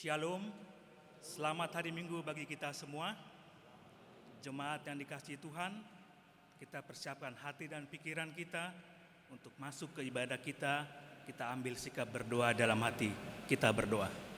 Shalom, selamat hari Minggu bagi kita semua. Jemaat yang dikasihi Tuhan, kita persiapkan hati dan pikiran kita untuk masuk ke ibadah kita. Kita ambil sikap berdoa dalam hati. Kita berdoa.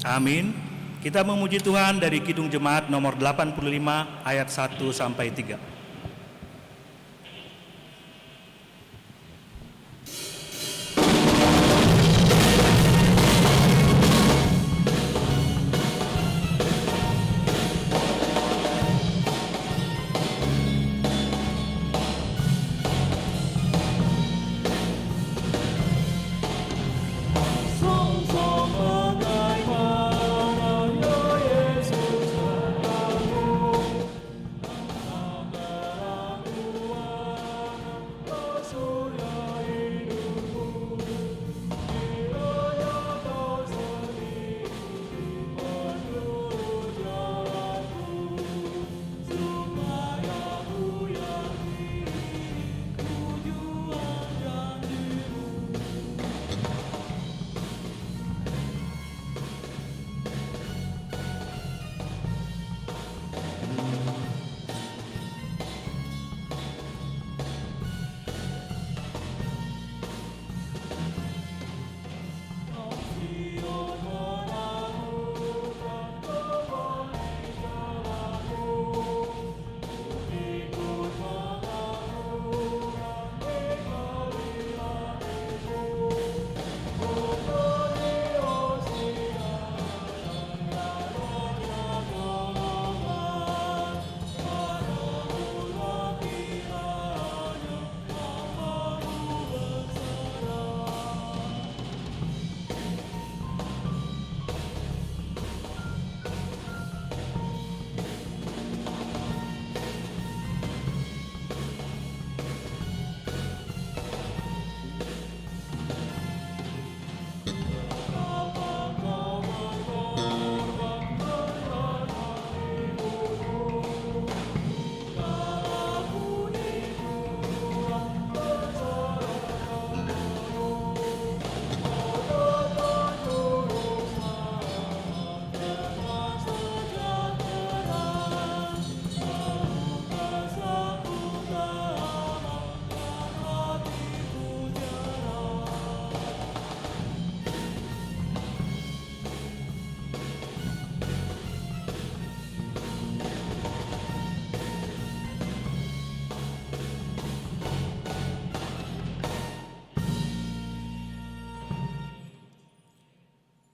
Amin. Kita memuji Tuhan dari Kidung Jemaat nomor 85 ayat 1 sampai 3.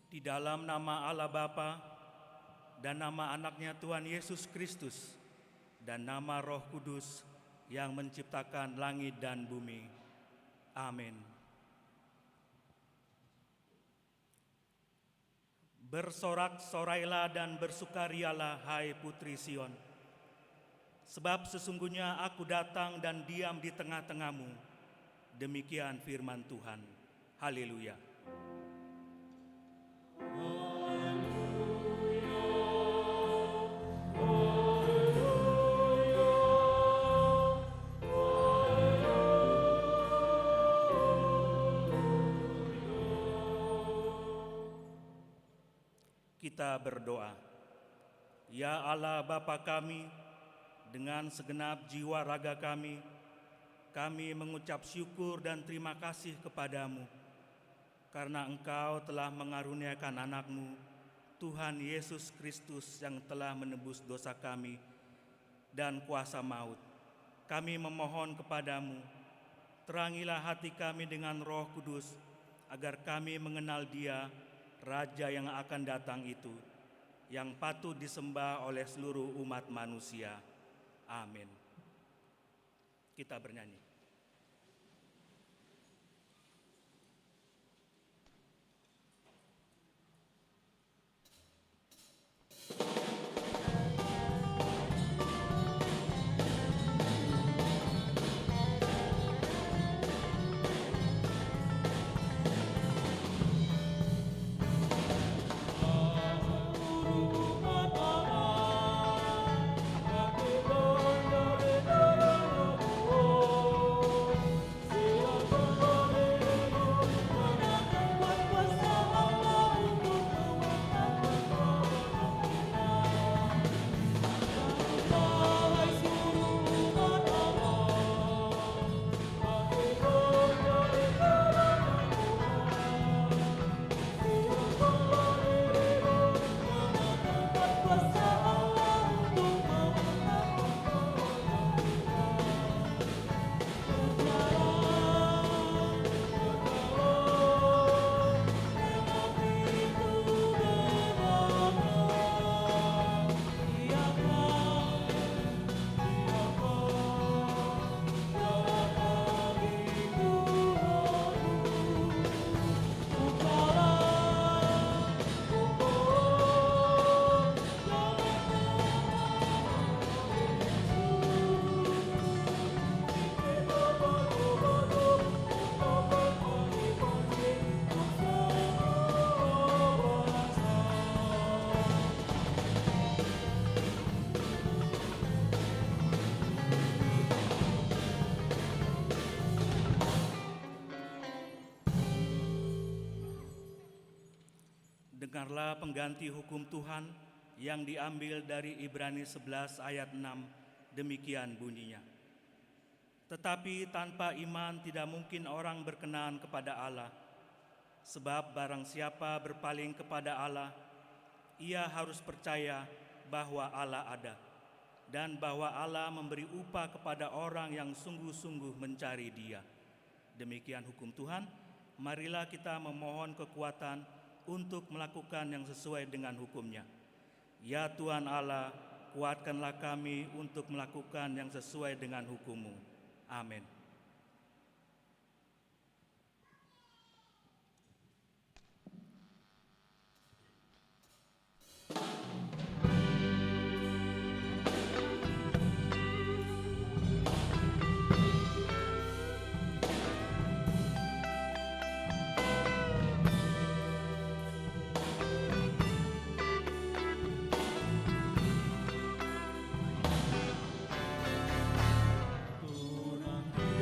Di dalam nama Allah Bapa dan nama anaknya Tuhan Yesus Kristus dan nama Roh Kudus yang menciptakan langit dan bumi. Amin. Bersorak-sorailah dan bersukarialah, hai putri Sion, sebab sesungguhnya aku datang dan diam di tengah-tengahmu. Demikian firman Tuhan. Haleluya. Kita berdoa. Ya Allah Bapa kami, dengan segenap jiwa raga kami mengucap syukur dan terima kasih kepadamu, karena Engkau telah mengaruniakan anak-Mu, Tuhan Yesus Kristus, yang telah menebus dosa kami dan kuasa maut. Kami memohon kepadamu, terangilah hati kami dengan Roh Kudus, agar kami mengenal Dia, Raja yang akan datang itu, yang patut disembah oleh seluruh umat manusia. Amin. Kita bernyanyi. Dengarlah pengganti hukum Tuhan yang diambil dari Ibrani 11 ayat 6, demikian bunyinya. Tetapi tanpa iman tidak mungkin orang berkenan kepada Allah, sebab barang siapa berpaling kepada Allah, ia harus percaya bahwa Allah ada, dan bahwa Allah memberi upah kepada orang yang sungguh-sungguh mencari Dia. Demikian hukum Tuhan, marilah kita memohon kekuatan untuk melakukan yang sesuai dengan hukum-Nya. Ya Tuhan Allah, kuatkanlah kami untuk melakukan yang sesuai dengan hukum-Mu. Amin. Turun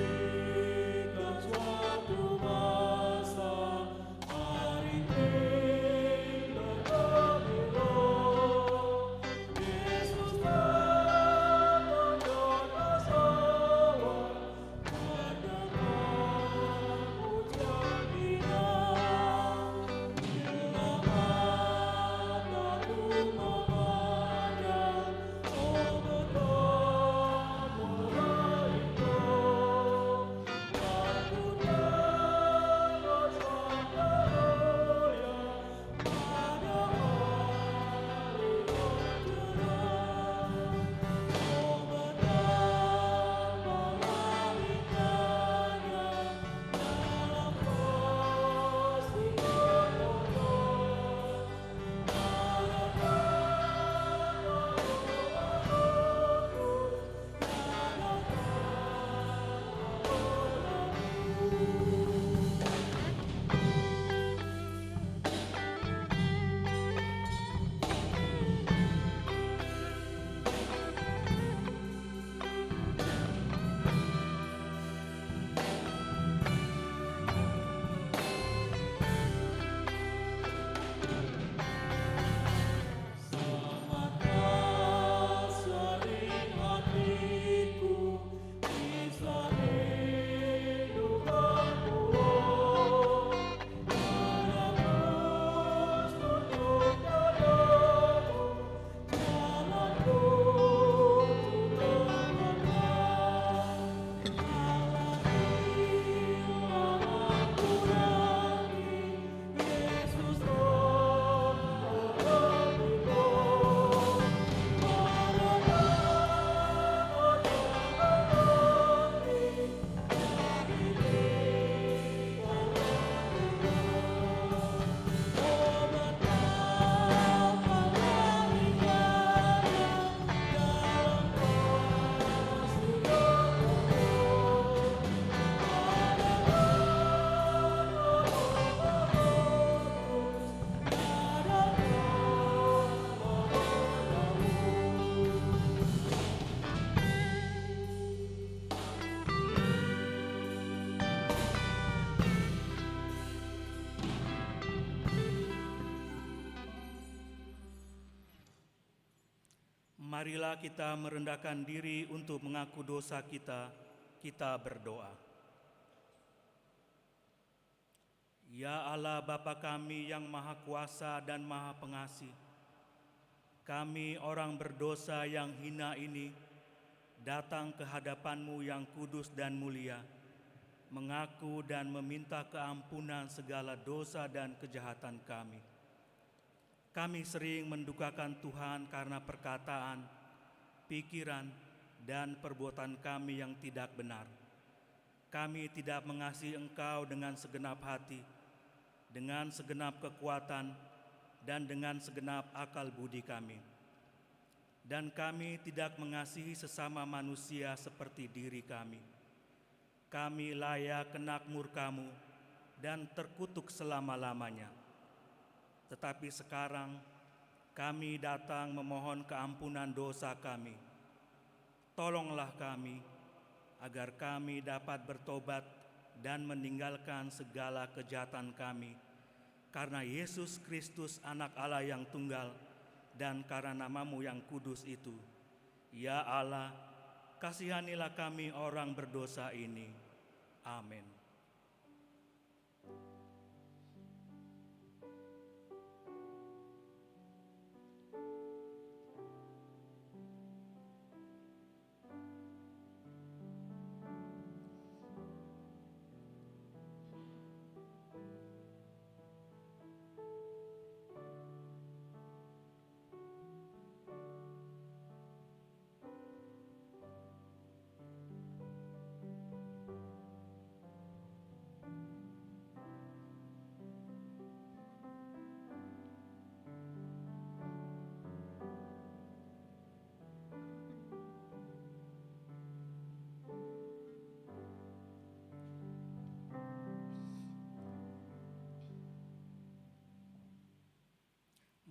Marilah kita merendahkan diri untuk mengaku dosa kita. Kita berdoa. Ya Allah Bapa kami yang Maha Kuasa dan Maha Pengasih, kami orang berdosa yang hina ini datang ke hadapan-Mu yang kudus dan mulia, mengaku dan meminta keampunan segala dosa dan kejahatan kami. Kami sering mendukakan Tuhan karena perkataan, pikiran, dan perbuatan kami yang tidak benar. Kami tidak mengasihi Engkau dengan segenap hati, dengan segenap kekuatan, dan dengan segenap akal budi kami. Dan kami tidak mengasihi sesama manusia seperti diri kami. Kami layak kena murka-Mu dan terkutuk selama-lamanya. Tetapi sekarang kami datang memohon keampunan dosa kami. Tolonglah kami, agar kami dapat bertobat dan meninggalkan segala kejahatan kami, karena Yesus Kristus Anak Allah yang tunggal, dan karena nama-Mu yang kudus itu. Ya Allah, kasihanilah kami orang berdosa ini. Amin.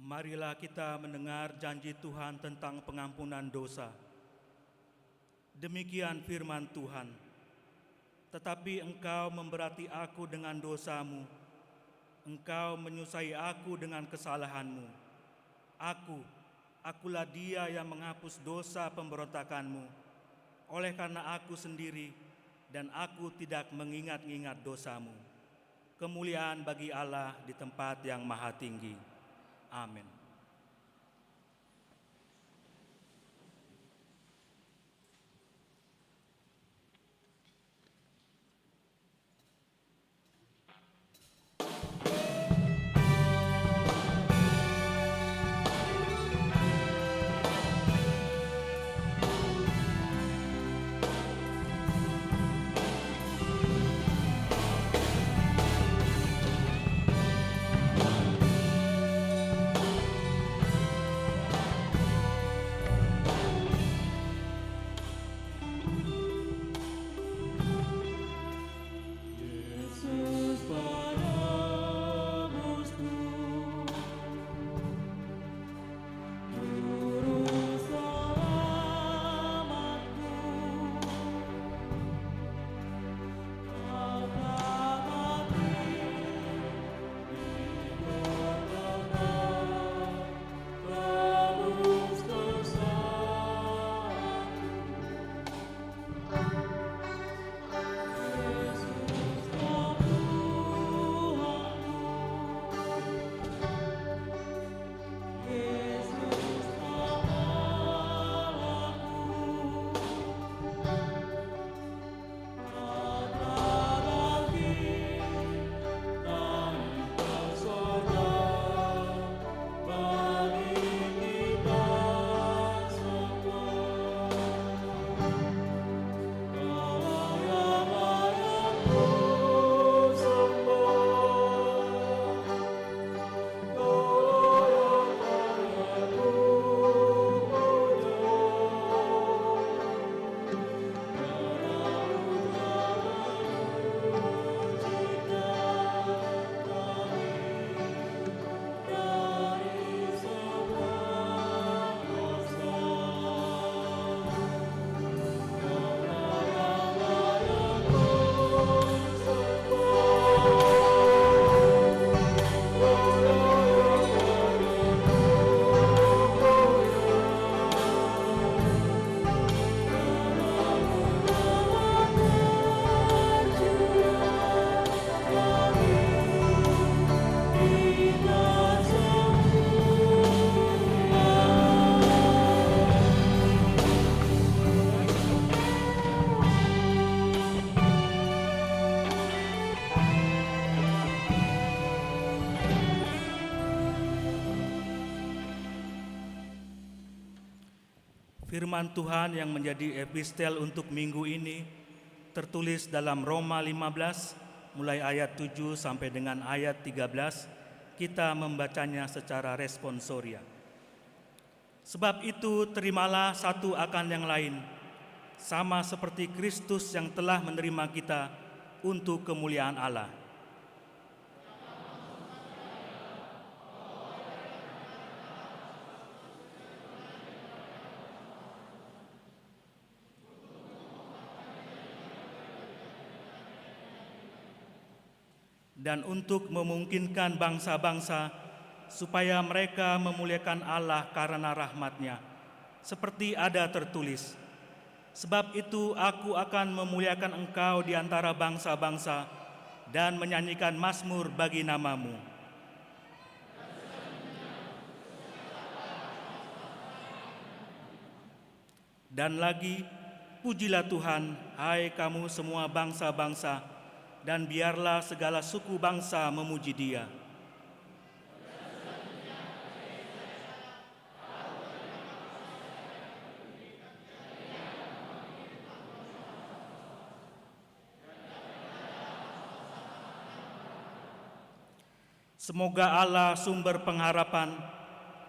Marilah kita mendengar janji Tuhan tentang pengampunan dosa. Demikian firman Tuhan, tetapi Engkau memberati aku dengan dosa-Mu, Engkau menyusai aku dengan kesalahan-Mu. Akulah Dia yang menghapus dosa pemberontakan-Mu, oleh karena aku sendiri dan aku tidak mengingat-ingat dosa-Mu. Kemuliaan bagi Allah di tempat yang maha tinggi. Amin. Firman Tuhan yang menjadi epistel untuk minggu ini tertulis dalam Roma 15 mulai ayat 7 sampai dengan ayat 13. Kita membacanya secara responsoria. Sebab itu terimalah satu akan yang lain, sama seperti Kristus yang telah menerima kita untuk kemuliaan Allah. Dan untuk memungkinkan bangsa-bangsa supaya mereka memuliakan Allah karena rahmat-Nya, seperti ada tertulis, sebab itu aku akan memuliakan engkau di antara bangsa-bangsa dan menyanyikan mazmur bagi nama-Mu. Dan lagi, pujilah Tuhan, hai kamu semua bangsa-bangsa, dan biarlah segala suku bangsa memuji Dia. Semoga Allah sumber pengharapan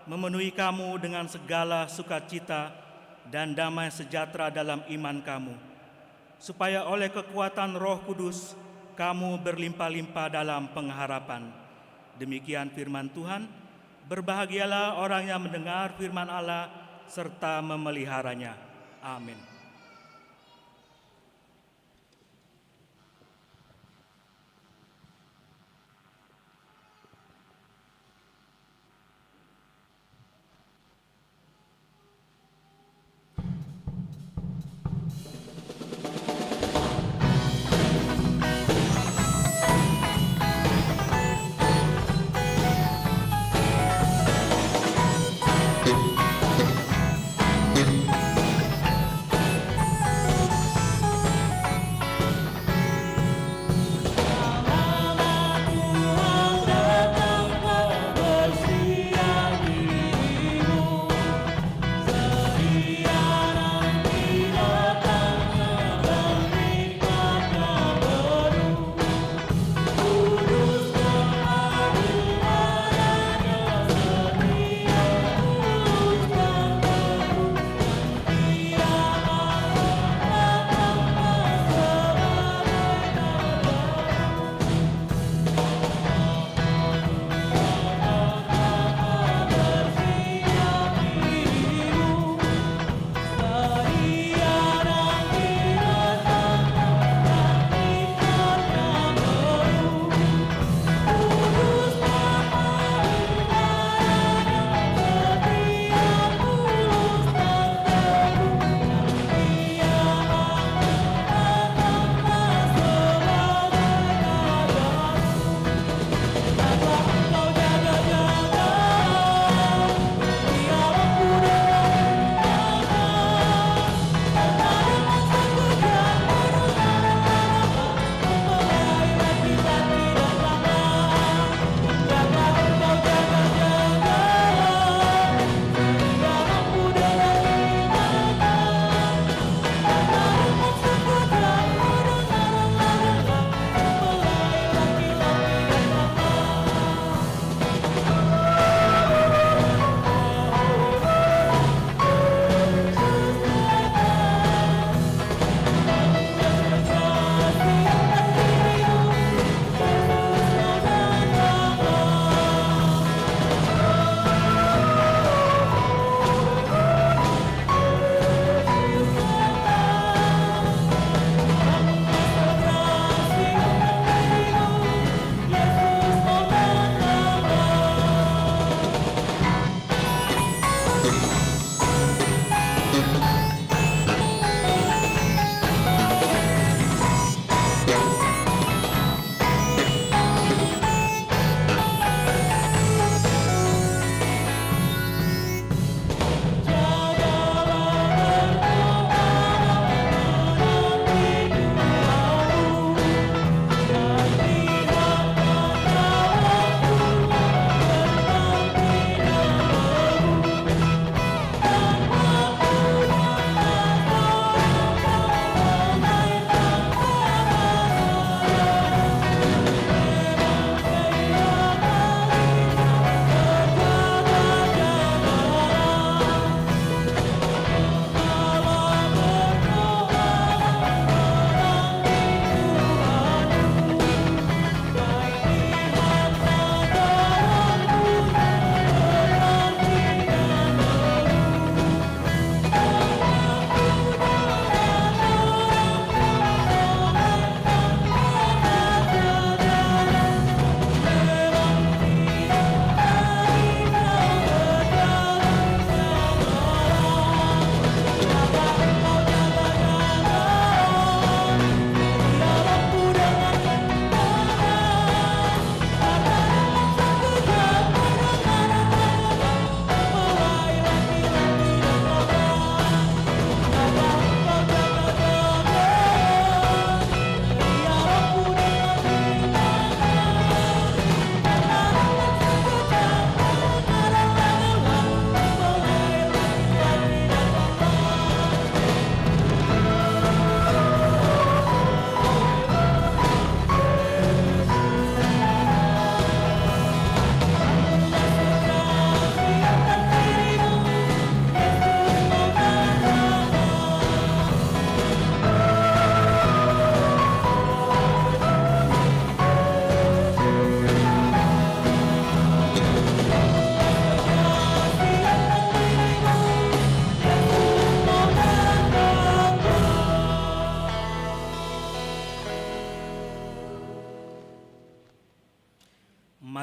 memenuhi kamu dengan segala sukacita dan damai sejahtera dalam iman kamu, supaya oleh kekuatan Roh Kudus kamu berlimpah-limpah dalam pengharapan. Demikian firman Tuhan. Berbahagialah orang yang mendengar firman Allah serta memeliharanya. Amin.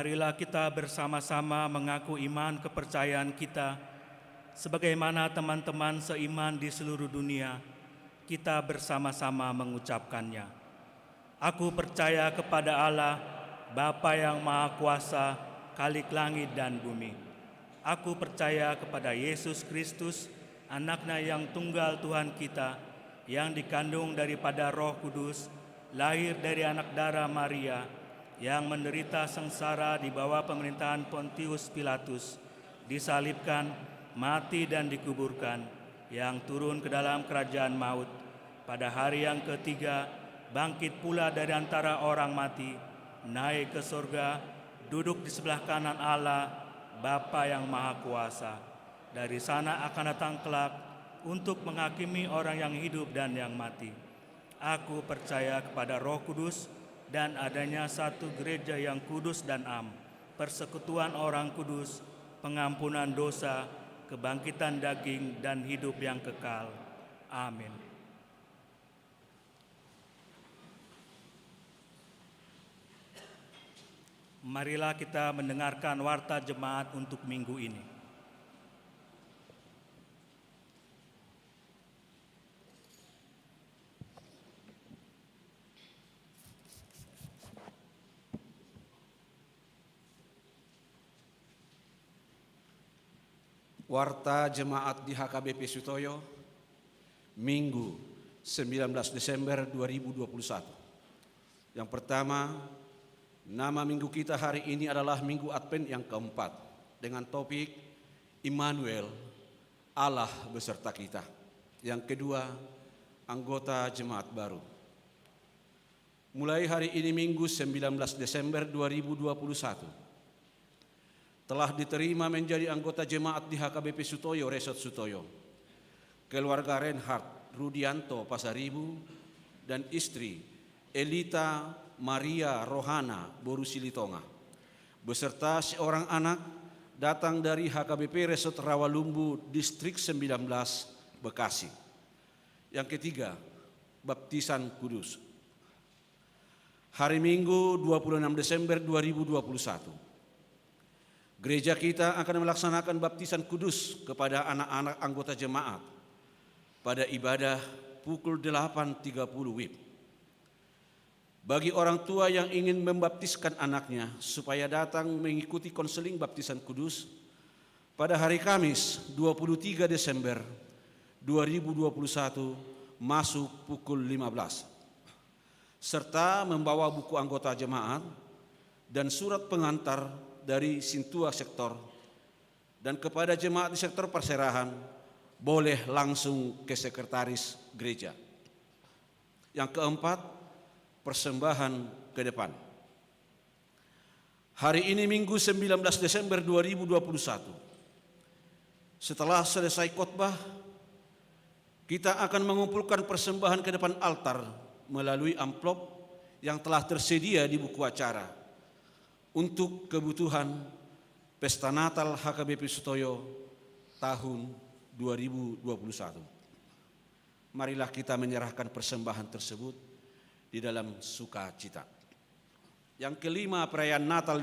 Marilah kita bersama-sama mengaku iman kepercayaan kita, sebagaimana teman-teman seiman di seluruh dunia, kita bersama-sama mengucapkannya. Aku percaya kepada Allah, Bapa yang Maha Kuasa, Khalik langit dan bumi. Aku percaya kepada Yesus Kristus, Anak-Nya yang tunggal Tuhan kita, yang dikandung daripada Roh Kudus, lahir dari anak darah Maria, yang menderita sengsara di bawah pemerintahan Pontius Pilatus, disalibkan, mati dan dikuburkan, yang turun ke dalam kerajaan maut, pada hari yang ketiga bangkit pula dari antara orang mati, naik ke surga, duduk di sebelah kanan Allah, Bapa yang Maha Kuasa. Dari sana akan datang kelak untuk menghakimi orang yang hidup dan yang mati. Aku percaya kepada Roh Kudus dan adanya satu gereja yang kudus dan am, persekutuan orang kudus, pengampunan dosa, kebangkitan daging, dan hidup yang kekal. Amin. Marilah kita mendengarkan warta jemaat untuk minggu ini. Warta Jemaat di HKBP Sutoyo, Minggu 19 Desember 2021. Yang pertama, nama minggu kita hari ini adalah Minggu Advent yang keempat, dengan topik Immanuel, Allah beserta kita. Yang kedua, anggota jemaat baru. Mulai hari ini Minggu 19 Desember 2021, telah diterima menjadi anggota jemaat di HKBP Sutoyo, Resort Sutoyo, keluarga Reinhard Rudianto Pasaribu dan istri Elita Maria Rohana Borusilitonga, beserta seorang anak datang dari HKBP Resort Rawalumbu, Distrik 19, Bekasi. Yang ketiga, baptisan kudus. Hari Minggu 26 Desember 2021, gereja kita akan melaksanakan baptisan kudus kepada anak-anak anggota jemaat pada ibadah pukul 8.30 WIB. Bagi orang tua yang ingin membaptiskan anaknya supaya datang mengikuti konseling baptisan kudus pada hari Kamis 23 Desember 2021 masuk pukul 15, serta membawa buku anggota jemaat dan surat pengantar dari Sintua sektor, dan kepada jemaat di sektor perserahan boleh langsung ke sekretaris gereja. Yang keempat, persembahan ke depan. Hari ini Minggu 19 Desember 2021, setelah selesai khotbah, kita akan mengumpulkan persembahan ke depan altar melalui amplop yang telah tersedia di buku acara untuk kebutuhan Pesta Natal HKBP Sutoyo tahun 2021. Marilah kita menyerahkan persembahan tersebut di dalam sukacita. Yang kelima, perayaan Natal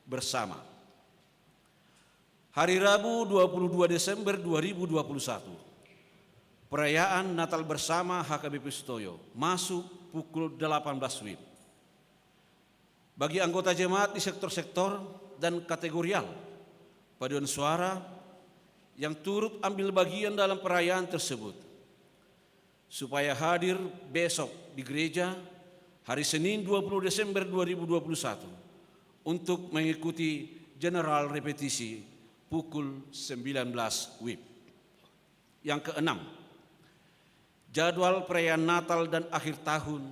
bersama. Hari Rabu 22 Desember 2021, perayaan Natal bersama HKBP Sutoyo masuk pukul 18 WIB. Bagi anggota jemaat di sektor-sektor dan kategorial paduan suara yang turut ambil bagian dalam perayaan tersebut, supaya hadir besok di gereja hari Senin 20 Desember 2021 untuk mengikuti general repetisi pukul 19 WIB. Yang keenam, jadwal perayaan Natal dan akhir tahun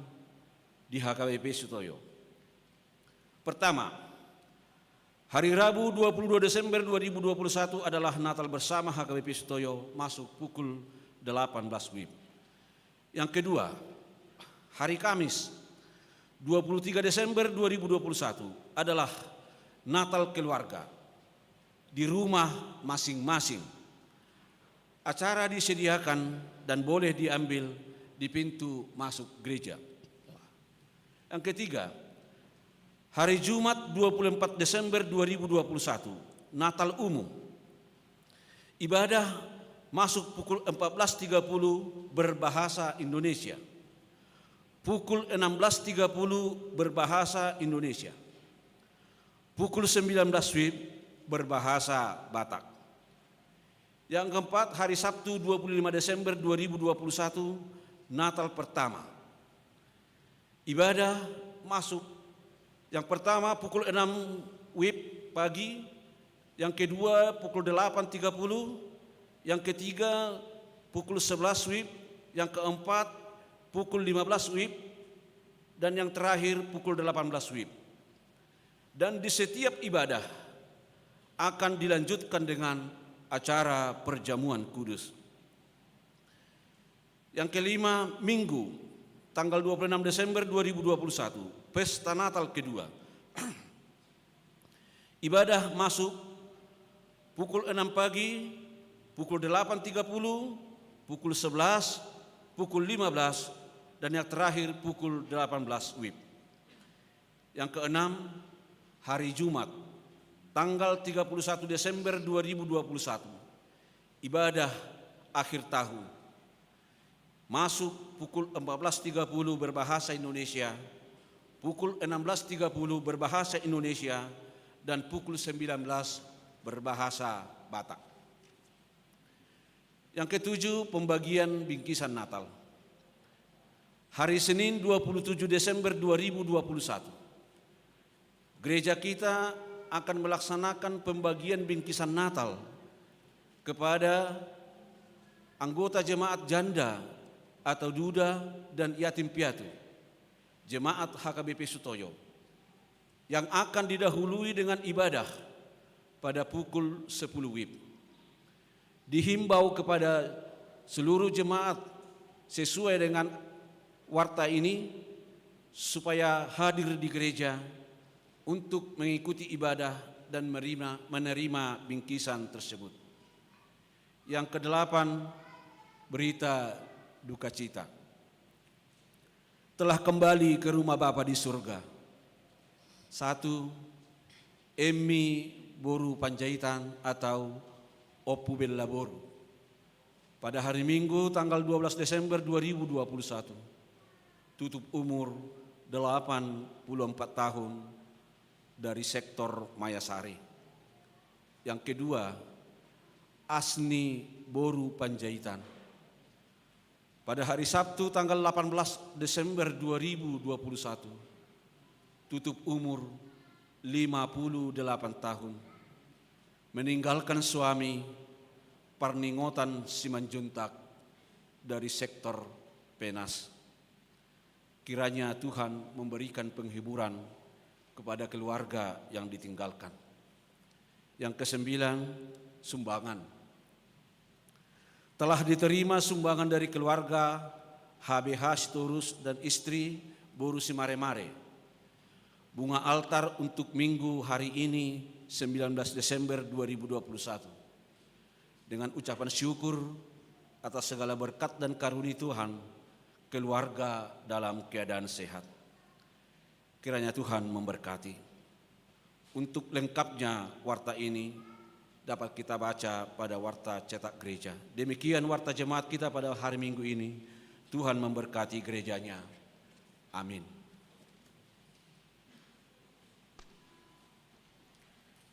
di HKBP Sutoyo. Pertama, hari Rabu 22 Desember 2021 adalah Natal bersama HKBP Sutoyo masuk pukul 18 WIB. Yang kedua, hari Kamis 23 Desember 2021 adalah Natal keluarga di rumah masing-masing. Acara disediakan dan boleh diambil di pintu masuk gereja. Yang ketiga, Hari Jumat 24 Desember 2021, Natal umum. Ibadah masuk pukul 14.30 berbahasa Indonesia. Pukul 16.30 berbahasa Indonesia. Pukul 19 WIB berbahasa Batak. Yang keempat, hari Sabtu 25 Desember 2021, Natal pertama. Ibadah masuk yang pertama pukul 6 WIB pagi, yang kedua pukul 8.30, yang ketiga pukul 11 WIB, yang keempat pukul 15 WIB, dan yang terakhir pukul 18 WIB. Dan di setiap ibadah akan dilanjutkan dengan acara perjamuan kudus. Yang kelima, Minggu, tanggal 26 Desember 2021, Pesta Natal kedua. Ibadah masuk pukul 6 pagi, pukul 8.30, pukul 11, pukul 15, dan yang terakhir pukul 18 WIB. Yang keenam, hari Jumat, tanggal 31 Desember 2021, ibadah akhir tahun. Masuk pukul 14.30 berbahasa Indonesia, pukul 16.30 berbahasa Indonesia, dan pukul 19 berbahasa Batak. Yang ketujuh, pembagian bingkisan Natal. Hari Senin 27 Desember 2021, gereja kita akan melaksanakan pembagian bingkisan Natal kepada anggota jemaat janda atau duda dan yatim piatu, jemaat HKBP Sutoyo, yang akan didahului dengan ibadah pada pukul 10 WIB. Dihimbau kepada seluruh jemaat sesuai dengan warta ini supaya hadir di gereja untuk mengikuti ibadah dan menerima bingkisan tersebut. Yang kedelapan, berita duka cita. Telah kembali ke rumah Bapa di surga. 1. Emmy Boru Panjaitan atau Opu Bella Boru. Pada hari Minggu tanggal 12 Desember 2021, tutup umur 84 tahun dari sektor Mayasari. Yang kedua, Asni Boru Panjaitan. Pada hari Sabtu tanggal 18 Desember 2021, tutup umur 58 tahun, meninggalkan suami Parningotan Simanjuntak dari sektor Penas. Kiranya Tuhan memberikan penghiburan kepada keluarga yang ditinggalkan. Yang kesembilan, sumbangan. Telah diterima sumbangan dari keluarga HBH Sitorus dan istri Boru Simare-Mare. Bunga altar untuk minggu hari ini 19 Desember 2021. Dengan ucapan syukur atas segala berkat dan karunia Tuhan, keluarga dalam keadaan sehat. Kiranya Tuhan memberkati. Untuk lengkapnya warta ini dapat kita baca pada warta cetak gereja. Demikian warta jemaat kita pada hari Minggu ini. Tuhan memberkati gerejanya. Amin.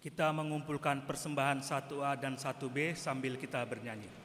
Kita mengumpulkan persembahan 1A dan 1B sambil kita bernyanyi.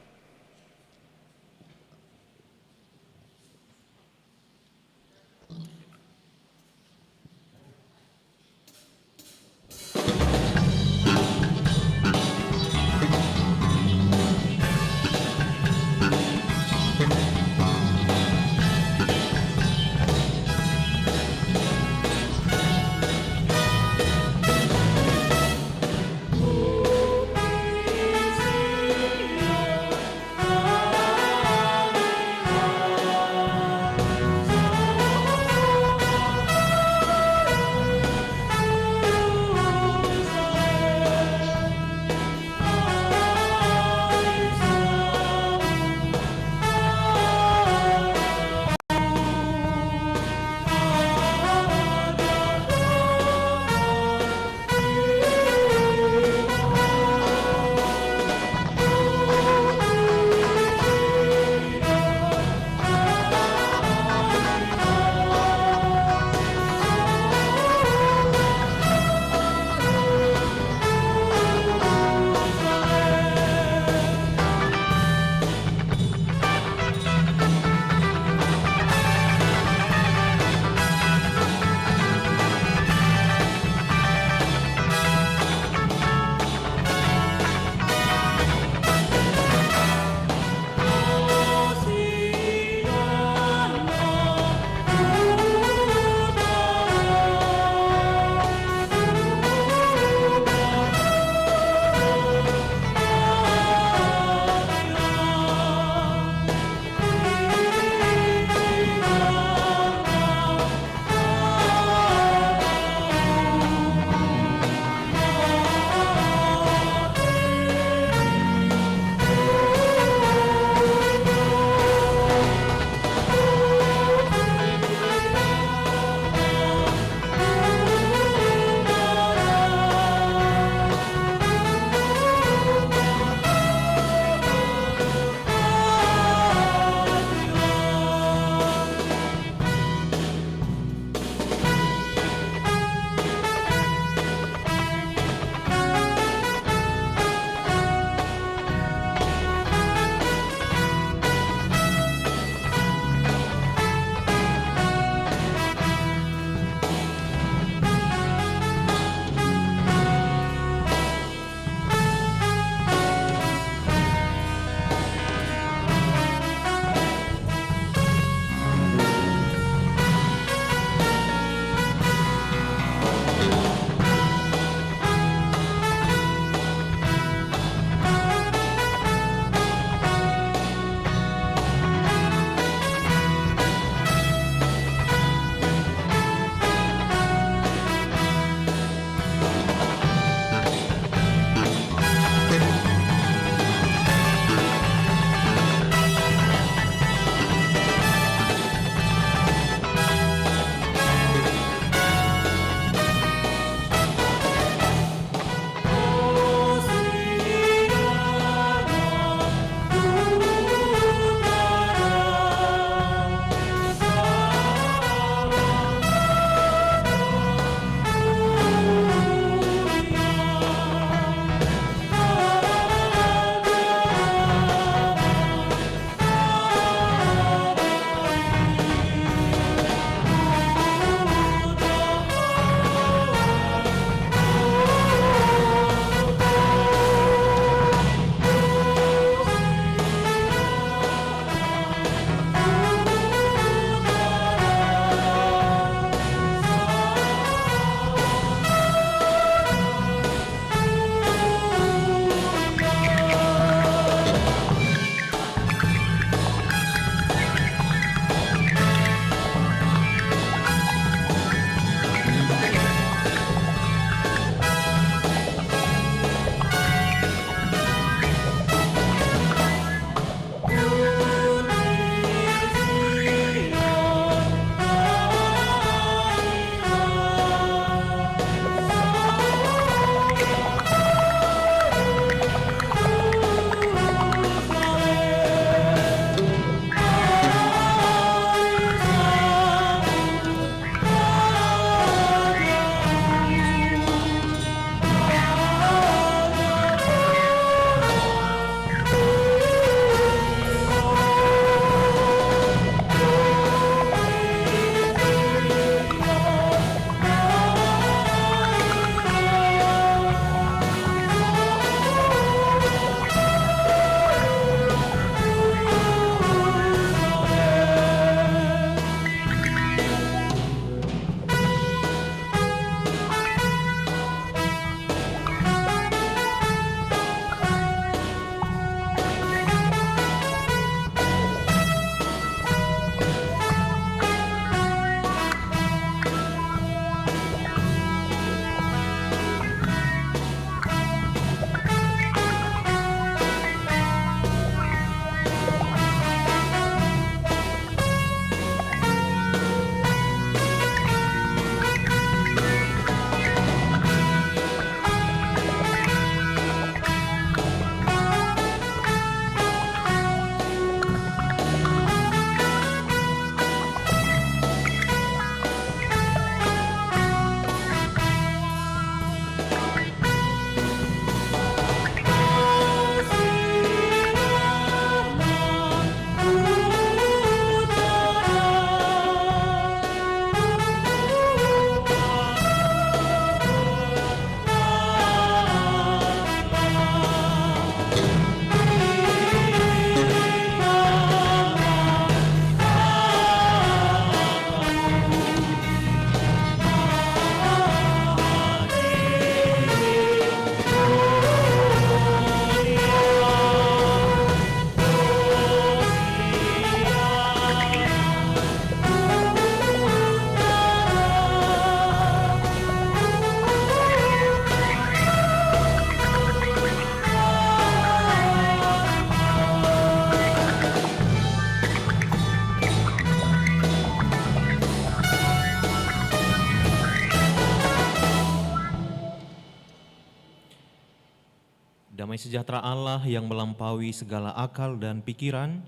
sejahtera Allah yang melampaui segala akal dan pikiran,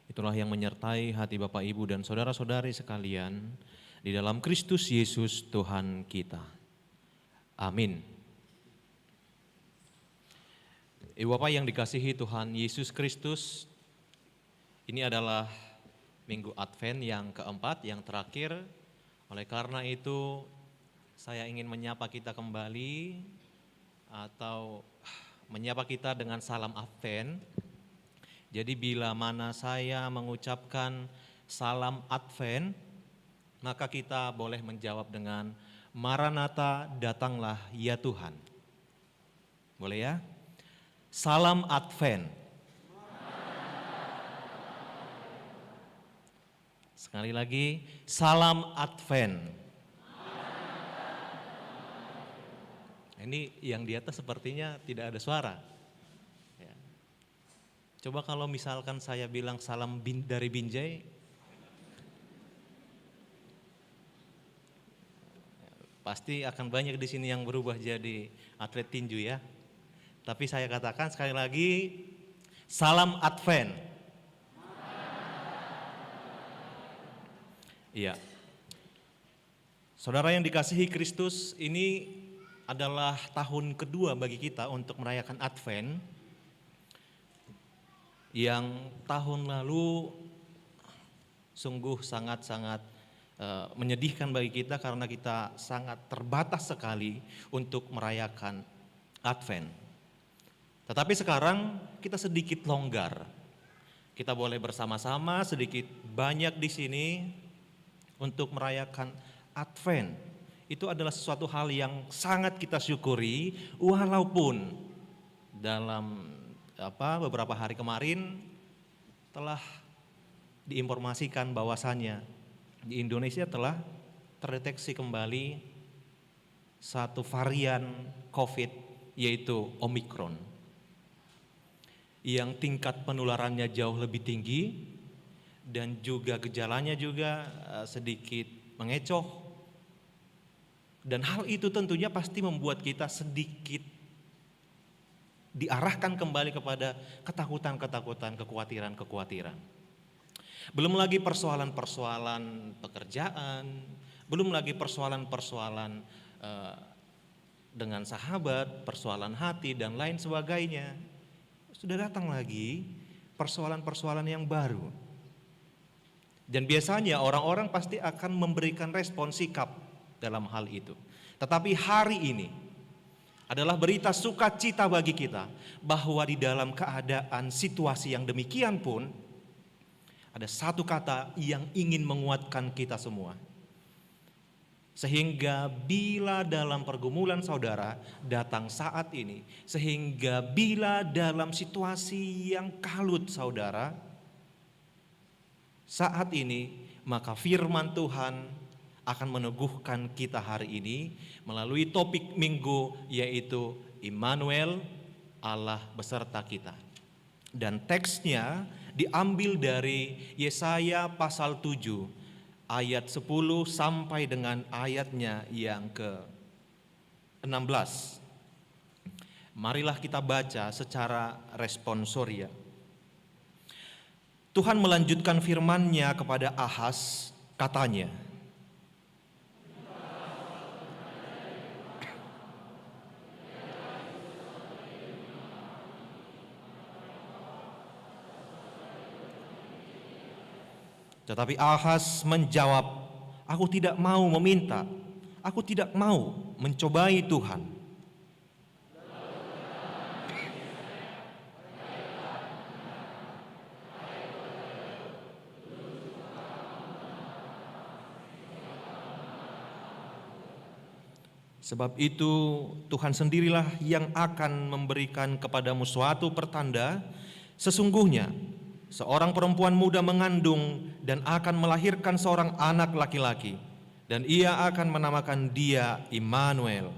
itulah yang menyertai hati Bapak, Ibu, dan saudara-saudari sekalian di dalam Kristus Yesus Tuhan kita. Amin. Ibu Bapak yang dikasihi Tuhan Yesus Kristus, ini adalah Minggu Advent yang keempat, yang terakhir. Oleh karena itu, saya ingin menyapa kita kembali atau menyapa kita dengan salam Advent. Jadi bila mana saya mengucapkan salam Advent, maka kita boleh menjawab dengan Maranatha, datanglah ya Tuhan. Boleh ya? Salam Advent. Sekali lagi, salam Advent. Ini yang di atas sepertinya tidak ada suara. Ya. Coba kalau misalkan saya bilang salam dari Binjai, pasti akan banyak di sini yang berubah jadi atlet tinju ya. Tapi saya katakan sekali lagi, salam Advent. Iya. Saudara yang dikasihi Kristus, ini adalah tahun kedua bagi kita untuk merayakan Advent. Yang tahun lalu sungguh sangat-sangat menyedihkan bagi kita karena kita sangat terbatas sekali untuk merayakan Advent. Tetapi sekarang kita sedikit longgar. Kita boleh bersama-sama sedikit banyak di sini untuk merayakan Advent. Itu adalah sesuatu hal yang sangat kita syukuri, walaupun dalam beberapa hari kemarin telah diinformasikan bahwasannya di Indonesia telah terdeteksi kembali satu varian COVID, yaitu Omikron, yang tingkat penularannya jauh lebih tinggi dan juga gejalanya juga sedikit mengecoh. Dan hal itu tentunya pasti membuat kita sedikit diarahkan kembali kepada ketakutan-ketakutan, kekhawatiran-kekhawatiran. Belum lagi persoalan-persoalan pekerjaan, belum lagi persoalan-persoalan dengan sahabat, persoalan hati dan lain sebagainya. Sudah datang lagi persoalan-persoalan yang baru. Dan biasanya orang-orang pasti akan memberikan respon sikap dalam hal itu. Tetapi hari ini adalah berita sukacita bagi kita bahwa di dalam keadaan situasi yang demikian pun ada satu kata yang ingin menguatkan kita semua. Sehingga bila dalam pergumulan saudara datang saat ini, sehingga bila dalam situasi yang kalut saudara saat ini, maka firman Tuhan akan meneguhkan kita hari ini melalui topik minggu, yaitu Immanuel, Allah beserta kita. Dan teksnya diambil dari Yesaya pasal 7 ayat 10 sampai dengan ayatnya yang ke-16. Marilah kita baca secara responsoria. Tuhan melanjutkan firman-Nya kepada Ahaz, katanya, tetapi Ahaz menjawab, aku tidak mau meminta, aku tidak mau mencobai Tuhan. Sebab itu Tuhan sendirilah yang akan memberikan kepadamu suatu pertanda, sesungguhnya seorang perempuan muda mengandung dan akan melahirkan seorang anak laki-laki, dan ia akan menamakan dia Immanuel.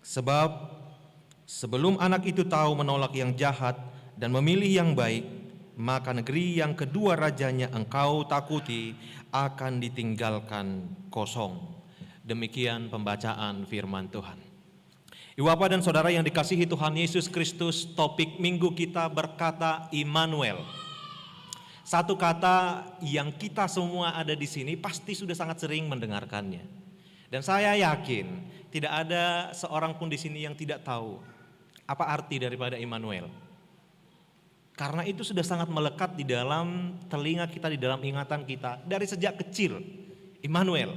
Sebab sebelum anak itu tahu menolak yang jahat dan memilih yang baik, maka negeri yang kedua rajanya engkau takuti akan ditinggalkan kosong. Demikian pembacaan firman Tuhan. Ibu Bapak dan Saudara yang dikasihi Tuhan Yesus Kristus, topik minggu kita berkata Immanuel. Satu kata yang kita semua ada di sini pasti sudah sangat sering mendengarkannya. Dan saya yakin tidak ada seorang pun di sini yang tidak tahu apa arti daripada Immanuel. Karena itu sudah sangat melekat di dalam telinga kita, di dalam ingatan kita dari sejak kecil. Immanuel.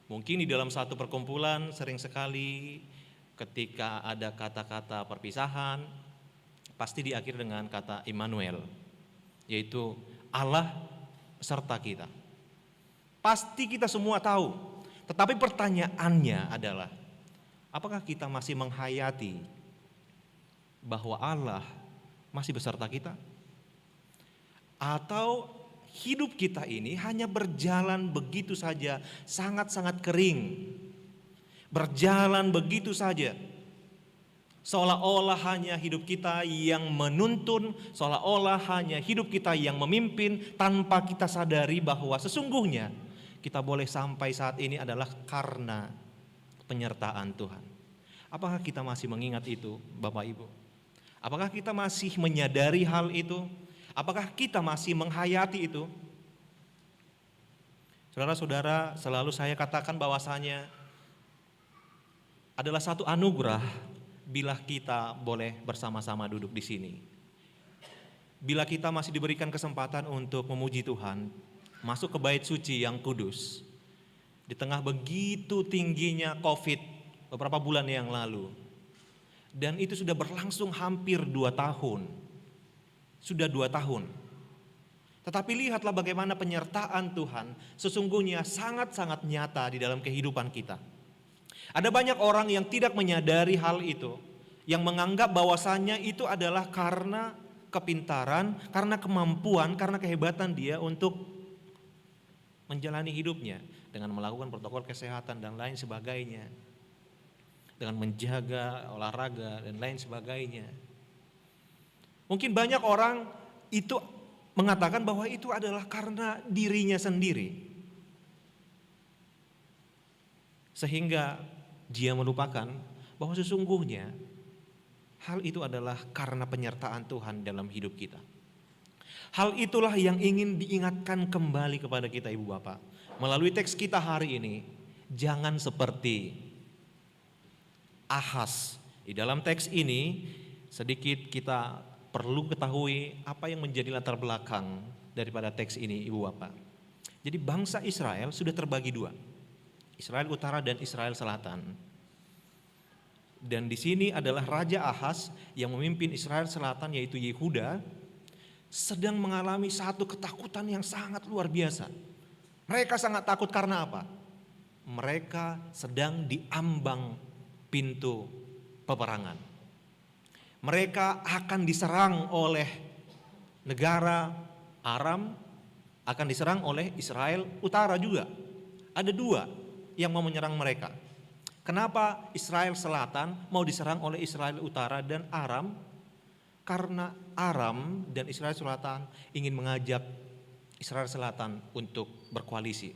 Mungkin di dalam satu perkumpulan sering sekali ketika ada kata-kata perpisahan pasti diakhiri dengan kata Immanuel, yaitu Allah serta kita. Pasti kita semua tahu. Tetapi pertanyaannya adalah, apakah kita masih menghayati bahwa Allah masih beserta kita? Atau hidup kita ini hanya berjalan begitu saja, sangat-sangat kering. Berjalan begitu saja. Seolah-olah hanya hidup kita yang menuntun, seolah-olah hanya hidup kita yang memimpin, tanpa kita sadari bahwa sesungguhnya kita boleh sampai saat ini adalah karena penyertaan Tuhan. Apakah kita masih mengingat itu, Bapak Ibu? Apakah kita masih menyadari hal itu? Apakah kita masih menghayati itu? Saudara-saudara, selalu saya katakan bahwasanya adalah satu anugerah bila kita boleh bersama-sama duduk di sini. Bila kita masih diberikan kesempatan untuk memuji Tuhan, masuk ke bait suci yang kudus, di tengah begitu tingginya COVID beberapa bulan yang lalu, dan itu sudah berlangsung hampir 2 tahun. Sudah 2 tahun. Tetapi lihatlah bagaimana penyertaan Tuhan sesungguhnya sangat-sangat nyata di dalam kehidupan kita. Ada banyak orang yang tidak menyadari hal itu, yang menganggap bahwasannya itu adalah karena kepintaran, karena kemampuan, karena kehebatan dia untuk menjalani hidupnya dengan melakukan protokol kesehatan dan lain sebagainya, dengan menjaga olahraga dan lain sebagainya. Mungkin banyak orang itu mengatakan bahwa itu adalah karena dirinya sendiri, sehingga dia melupakan bahwa sesungguhnya hal itu adalah karena penyertaan Tuhan dalam hidup kita. Hal itulah yang ingin diingatkan kembali kepada kita, Ibu Bapak, melalui teks kita hari ini. Jangan seperti Ahas. Di dalam teks ini sedikit kita perlu ketahui apa yang menjadi latar belakang daripada teks ini, Ibu Bapak. Jadi bangsa Israel sudah terbagi 2. Israel Utara dan Israel Selatan. Dan di sini adalah Raja Ahas yang memimpin Israel Selatan, yaitu Yehuda, sedang mengalami satu ketakutan yang sangat luar biasa. Mereka sangat takut karena apa? Mereka sedang diambang pintu peperangan. Mereka akan diserang oleh negara Aram, akan diserang oleh Israel Utara juga. Ada 2 yang mau menyerang mereka. Kenapa Israel Selatan mau diserang oleh Israel Utara dan Aram? Karena Aram dan Israel Selatan ingin mengajak Israel Selatan untuk berkoalisi.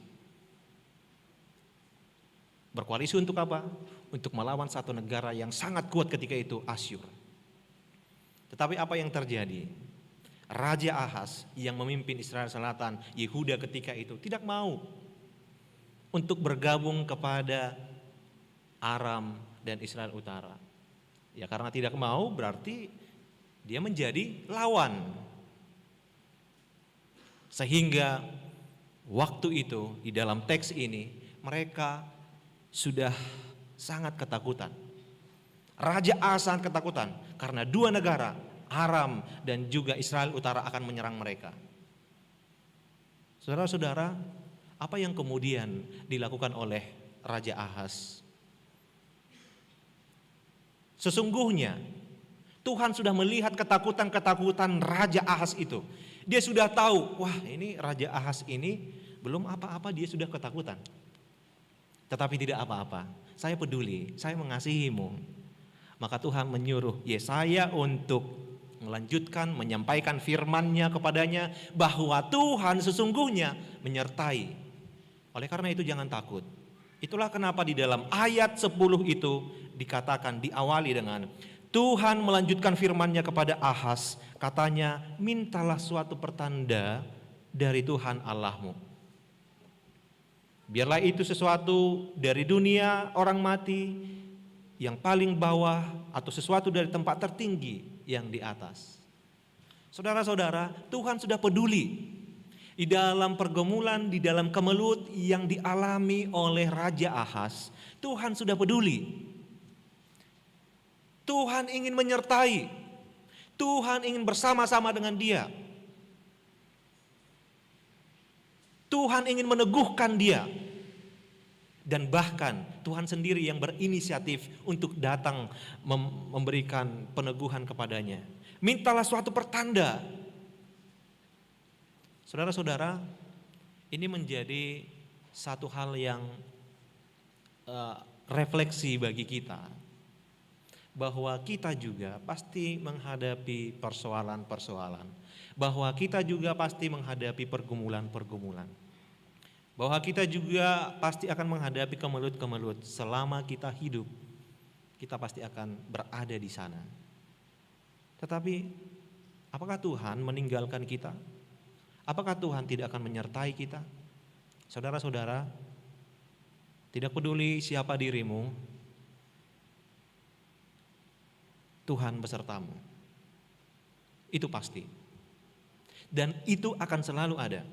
Berkoalisi untuk apa? Untuk melawan satu negara yang sangat kuat ketika itu, Asyur. Tetapi apa yang terjadi? Raja Ahas yang memimpin Israel Selatan, Yehuda ketika itu tidak mau untuk bergabung kepada Aram dan Israel Utara. Ya karena tidak mau berarti dia menjadi lawan. Sehingga waktu itu di dalam teks ini mereka sudah sangat ketakutan. Raja Ahas sangat ketakutan karena 2 negara, Aram dan juga Israel Utara akan menyerang mereka. Saudara-saudara, apa yang kemudian dilakukan oleh Raja Ahas? Sesungguhnya Tuhan sudah melihat ketakutan-ketakutan Raja Ahas itu. Dia sudah tahu, wah ini Raja Ahas ini belum apa-apa dia sudah ketakutan. Tetapi tidak apa-apa, saya peduli, saya mengasihimu. Maka Tuhan menyuruh Yesaya untuk melanjutkan, menyampaikan firman-Nya kepadanya bahwa Tuhan sesungguhnya menyertai. Oleh karena itu jangan takut. Itulah kenapa di dalam ayat 10 itu dikatakan, diawali dengan Tuhan melanjutkan firman-Nya kepada Ahaz, katanya, mintalah suatu pertanda dari Tuhan Allahmu. Biarlah itu sesuatu dari dunia orang mati yang paling bawah atau sesuatu dari tempat tertinggi yang di atas. Saudara-saudara, Tuhan sudah peduli di dalam pergumulan, di dalam kemelut yang dialami oleh Raja Ahaz. Tuhan sudah peduli. Tuhan ingin menyertai. Tuhan ingin bersama-sama dengan dia. Tuhan ingin meneguhkan dia. Dan bahkan Tuhan sendiri yang berinisiatif untuk datang memberikan peneguhan kepadanya. Mintalah suatu pertanda. Saudara-saudara, ini menjadi satu hal yang refleksi bagi kita. Bahwa kita juga pasti menghadapi persoalan-persoalan. Bahwa kita juga pasti menghadapi pergumulan-pergumulan. Bahwa kita juga pasti akan menghadapi kemelut-kemelut. Selama kita hidup, kita pasti akan berada di sana. Tetapi apakah Tuhan meninggalkan kita? Apakah Tuhan tidak akan menyertai kita? Saudara-saudara, tidak peduli siapa dirimu, Tuhan besertamu. Itu pasti. Dan itu akan selalu ada.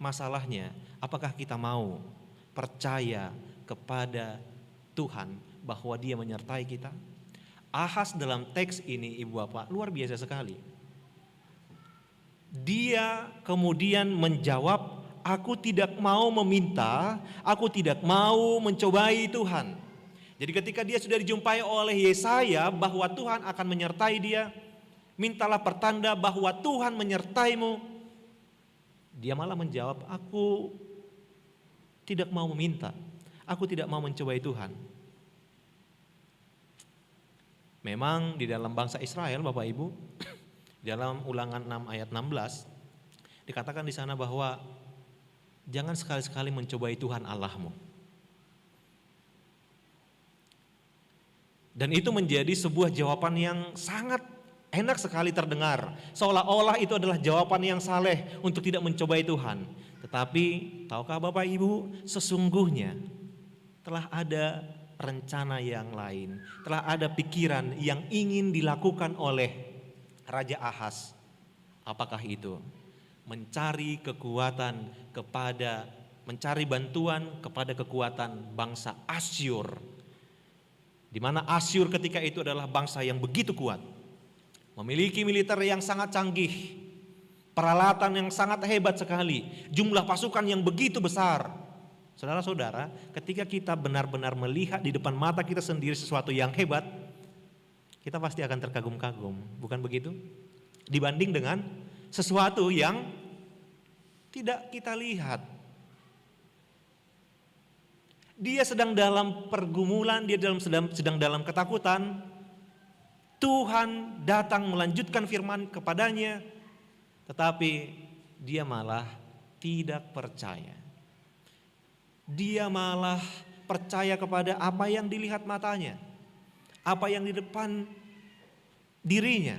Masalahnya, apakah kita mau percaya kepada Tuhan bahwa Dia menyertai kita? Ahaz dalam teks ini, Ibu Bapak, luar biasa sekali. Dia kemudian menjawab, aku tidak mau meminta, aku tidak mau mencobai Tuhan. Jadi ketika dia sudah dijumpai oleh Yesaya bahwa Tuhan akan menyertai dia, mintalah pertanda bahwa Tuhan menyertaimu. Dia malah menjawab, aku tidak mau meminta, aku tidak mau mencobai Tuhan. Memang di dalam bangsa Israel, Bapak Ibu, dalam Ulangan 6 ayat 16 dikatakan di sana bahwa jangan sekali-sekali mencobai Tuhan Allahmu. Dan itu menjadi sebuah jawaban yang sangat enak sekali terdengar. Seolah-olah itu adalah jawaban yang saleh untuk tidak mencobai Tuhan. Tetapi tahukah Bapak Ibu, sesungguhnya telah ada rencana yang lain. Telah ada pikiran yang ingin dilakukan oleh Raja Ahaz. Apakah itu? Mencari kekuatan mencari bantuan kepada kekuatan bangsa Asyur. Di mana Asyur ketika itu adalah bangsa yang begitu kuat. Memiliki militer yang sangat canggih, peralatan yang sangat hebat sekali, jumlah pasukan yang begitu besar. Saudara-saudara, ketika kita benar-benar melihat di depan mata kita sendiri sesuatu yang hebat, kita pasti akan terkagum-kagum, bukan begitu? Dibanding dengan sesuatu yang tidak kita lihat. Dia sedang dalam pergumulan, dia sedang dalam ketakutan. Tuhan datang melanjutkan firman kepadanya, tetapi dia malah tidak percaya. Dia malah percaya kepada apa yang dilihat matanya, apa yang di depan dirinya.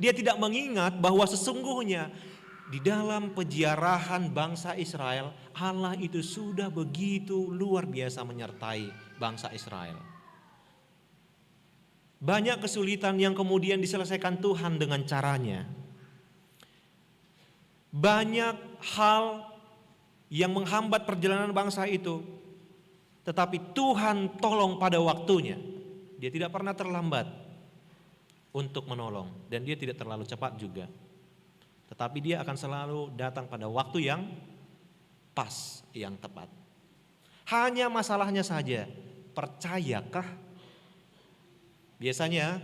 Dia tidak mengingat bahwa sesungguhnya di dalam peziarahan bangsa Israel, Allah itu sudah begitu luar biasa menyertai bangsa Israel. Banyak kesulitan yang kemudian diselesaikan Tuhan dengan caranya. Banyak hal yang menghambat perjalanan bangsa itu, tetapi Tuhan tolong pada waktunya. Dia tidak pernah terlambat untuk menolong, dan dia tidak terlalu cepat juga. Tetapi dia akan selalu datang pada waktu yang pas, yang tepat. Hanya masalahnya saja, percayakah? Biasanya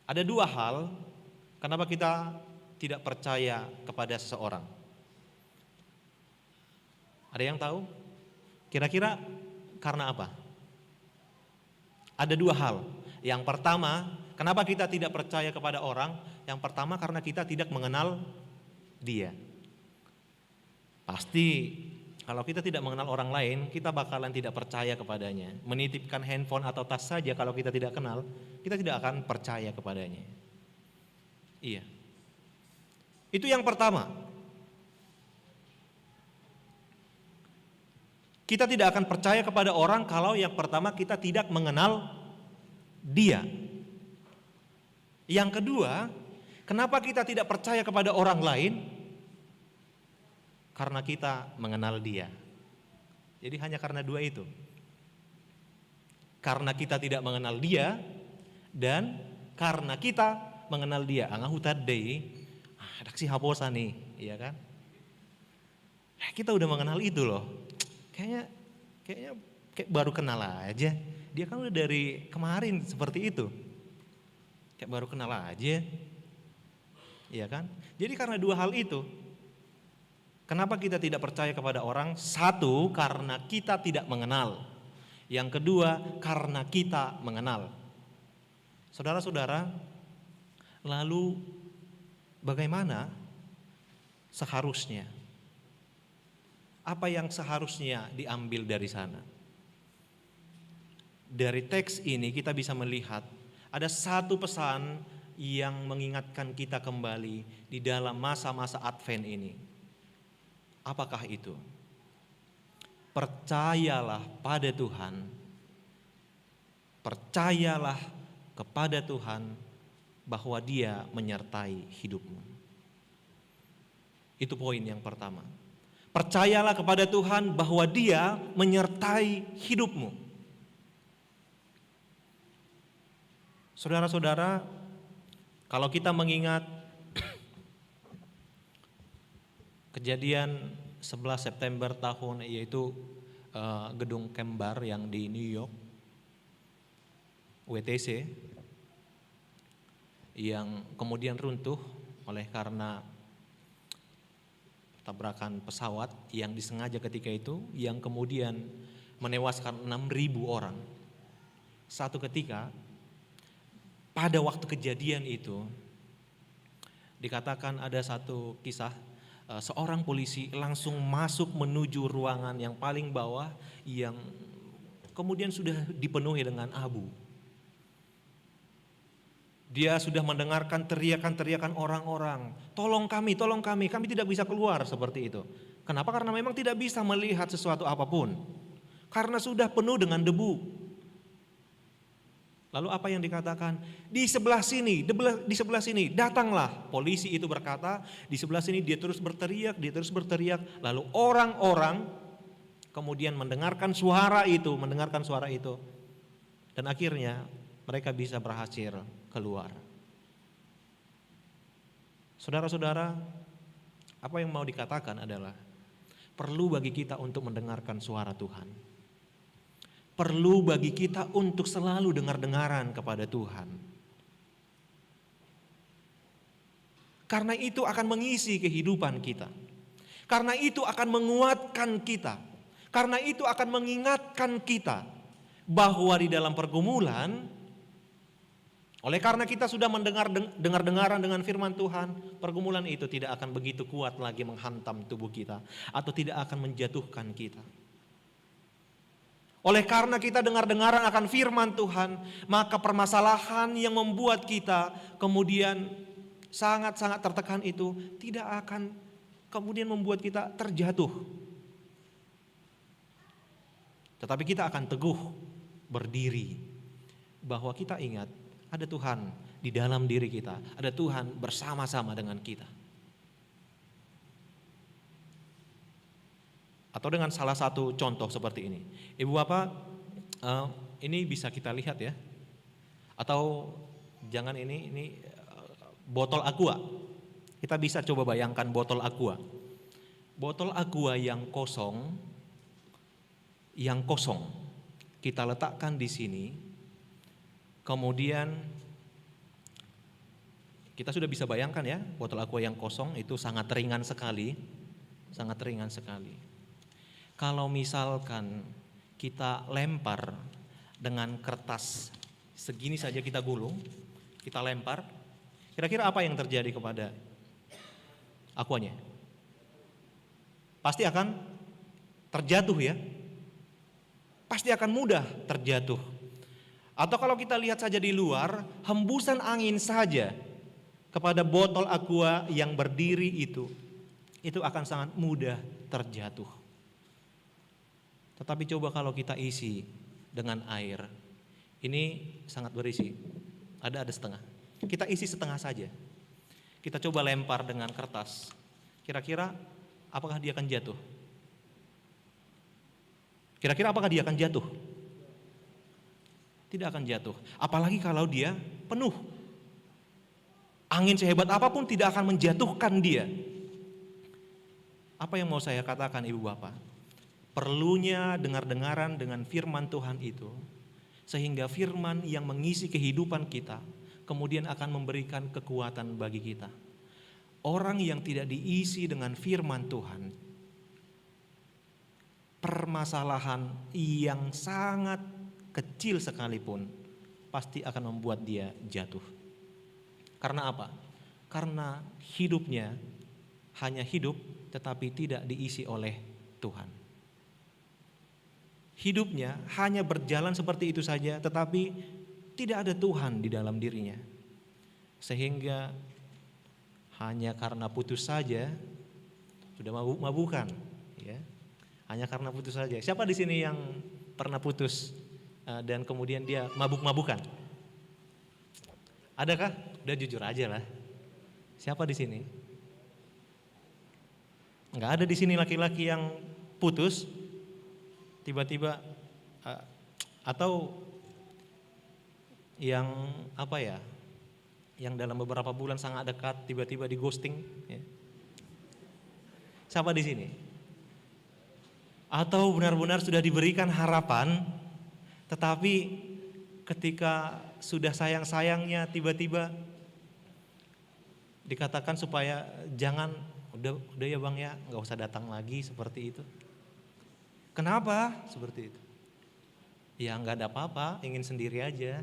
ada dua hal kenapa kita tidak percaya kepada seseorang. Ada yang tahu? Kira-kira karena apa? Ada dua hal. Yang pertama, Kenapa kita tidak percaya kepada orang? Yang pertama karena kita tidak mengenal dia. Pasti kalau kita tidak mengenal orang lain, kita bakalan tidak percaya kepadanya. Menitipkan handphone atau tas saja kalau kita tidak kenal, kita tidak akan percaya kepadanya. Iya. Itu yang pertama. Kita tidak akan percaya kepada orang kalau yang pertama kita tidak mengenal dia. Yang kedua, kenapa kita tidak percaya kepada orang lain? Karena kita mengenal dia. Jadi hanya karena dua itu. Karena kita tidak mengenal dia dan karena kita mengenal dia. Angahu tadi, ada si haposa nih, iya kan? Kita udah mengenal itu loh. Kayaknya kayak baru kenal aja. Dia kan udah dari kemarin seperti itu. Kayak baru kenal aja. Iya kan? Jadi karena dua hal itu, kenapa kita tidak percaya kepada orang? Satu, karena kita tidak mengenal. Yang kedua, karena kita mengenal. Saudara-saudara, lalu bagaimana seharusnya? Apa yang seharusnya diambil dari sana? Dari teks ini kita bisa melihat ada satu pesan yang mengingatkan kita kembali di dalam masa-masa Advent ini. Apakah itu? Percayalah pada Tuhan. Percayalah kepada Tuhan bahwa Dia menyertai hidupmu. Itu poin yang pertama. Percayalah kepada Tuhan bahwa Dia menyertai hidupmu. Saudara-saudara, kalau kita mengingat kejadian 11 September tahun, yaitu gedung Kembar yang di New York, WTC, yang kemudian runtuh oleh karena tabrakan pesawat yang disengaja ketika itu, yang kemudian menewaskan 6.000 orang. Satu ketika, pada waktu kejadian itu, dikatakan ada satu kisah, seorang polisi langsung masuk menuju ruangan yang paling bawah yang kemudian sudah dipenuhi dengan abu. Dia sudah mendengarkan teriakan-teriakan orang-orang, tolong kami, kami tidak bisa keluar, seperti itu. Kenapa? Karena memang tidak bisa melihat sesuatu apapun, karena sudah penuh dengan debu. Lalu apa yang dikatakan? Di sebelah sini, datanglah. Polisi itu berkata, di sebelah sini dia terus berteriak. Lalu orang-orang kemudian mendengarkan suara itu. Dan akhirnya mereka bisa berhasil keluar. Saudara-saudara, apa yang mau dikatakan adalah perlu bagi kita untuk mendengarkan suara Tuhan. Perlu bagi kita untuk selalu dengar-dengaran kepada Tuhan. Karena itu akan mengisi kehidupan kita. Karena itu akan menguatkan kita. Karena itu akan mengingatkan kita bahwa di dalam pergumulan, oleh karena kita sudah dengar-dengaran dengan firman Tuhan, pergumulan itu tidak akan begitu kuat lagi menghantam tubuh kita atau tidak akan menjatuhkan kita. Oleh karena kita dengar-dengaran akan firman Tuhan, maka permasalahan yang membuat kita kemudian sangat-sangat tertekan itu tidak akan kemudian membuat kita terjatuh. Tetapi kita akan teguh berdiri bahwa kita ingat ada Tuhan di dalam diri kita, ada Tuhan bersama-sama dengan kita. Atau dengan salah satu contoh seperti ini. Ibu Bapak, ini bisa kita lihat ya. Atau jangan ini botol aqua. Kita bisa coba bayangkan botol aqua. Botol aqua yang kosong kita letakkan di sini. Kemudian kita sudah bisa bayangkan ya, botol aqua yang kosong itu sangat ringan sekali. Kalau misalkan kita lempar dengan kertas segini saja, kita gulung, kita lempar, kira-kira apa yang terjadi kepada aquanya? Pasti akan terjatuh ya. Pasti akan mudah terjatuh. Atau kalau kita lihat saja di luar, hembusan angin saja kepada botol aqua yang berdiri itu akan sangat mudah terjatuh. Tetapi coba kalau kita isi dengan air, ini sangat berisi, ada setengah. Kita isi setengah saja. Kita coba lempar dengan kertas. Kira-kira apakah dia akan jatuh? Kira-kira apakah dia akan jatuh? Tidak akan jatuh. Apalagi kalau dia penuh. Angin sehebat apapun tidak akan menjatuhkan dia. Apa yang mau saya katakan Ibu Bapak? Perlunya dengar-dengaran dengan firman Tuhan itu, sehingga firman yang mengisi kehidupan kita kemudian akan memberikan kekuatan bagi kita. Orang yang tidak diisi dengan firman Tuhan, permasalahan yang sangat kecil sekalipun pasti akan membuat dia jatuh. Karena apa? Karena hidupnya hanya hidup tetapi tidak diisi oleh Tuhan. Hidupnya hanya berjalan seperti itu saja tetapi tidak ada Tuhan di dalam dirinya. Sehingga hanya karena putus saja sudah mabuk-mabukan, ya. Hanya karena putus saja. Siapa di sini yang pernah putus dan kemudian dia mabuk-mabukan? Adakah? Udah jujur aja lah. Siapa di sini? Enggak ada di sini laki-laki yang putus tiba-tiba atau yang apa ya? Yang dalam beberapa bulan sangat dekat tiba-tiba di ghosting, ya. Siapa di sini? Atau benar-benar sudah diberikan harapan, tetapi ketika sudah sayang-sayangnya tiba-tiba dikatakan supaya jangan, udah ya Bang ya, nggak usah datang lagi seperti itu. Kenapa seperti itu? Ya nggak ada apa-apa, ingin sendiri aja.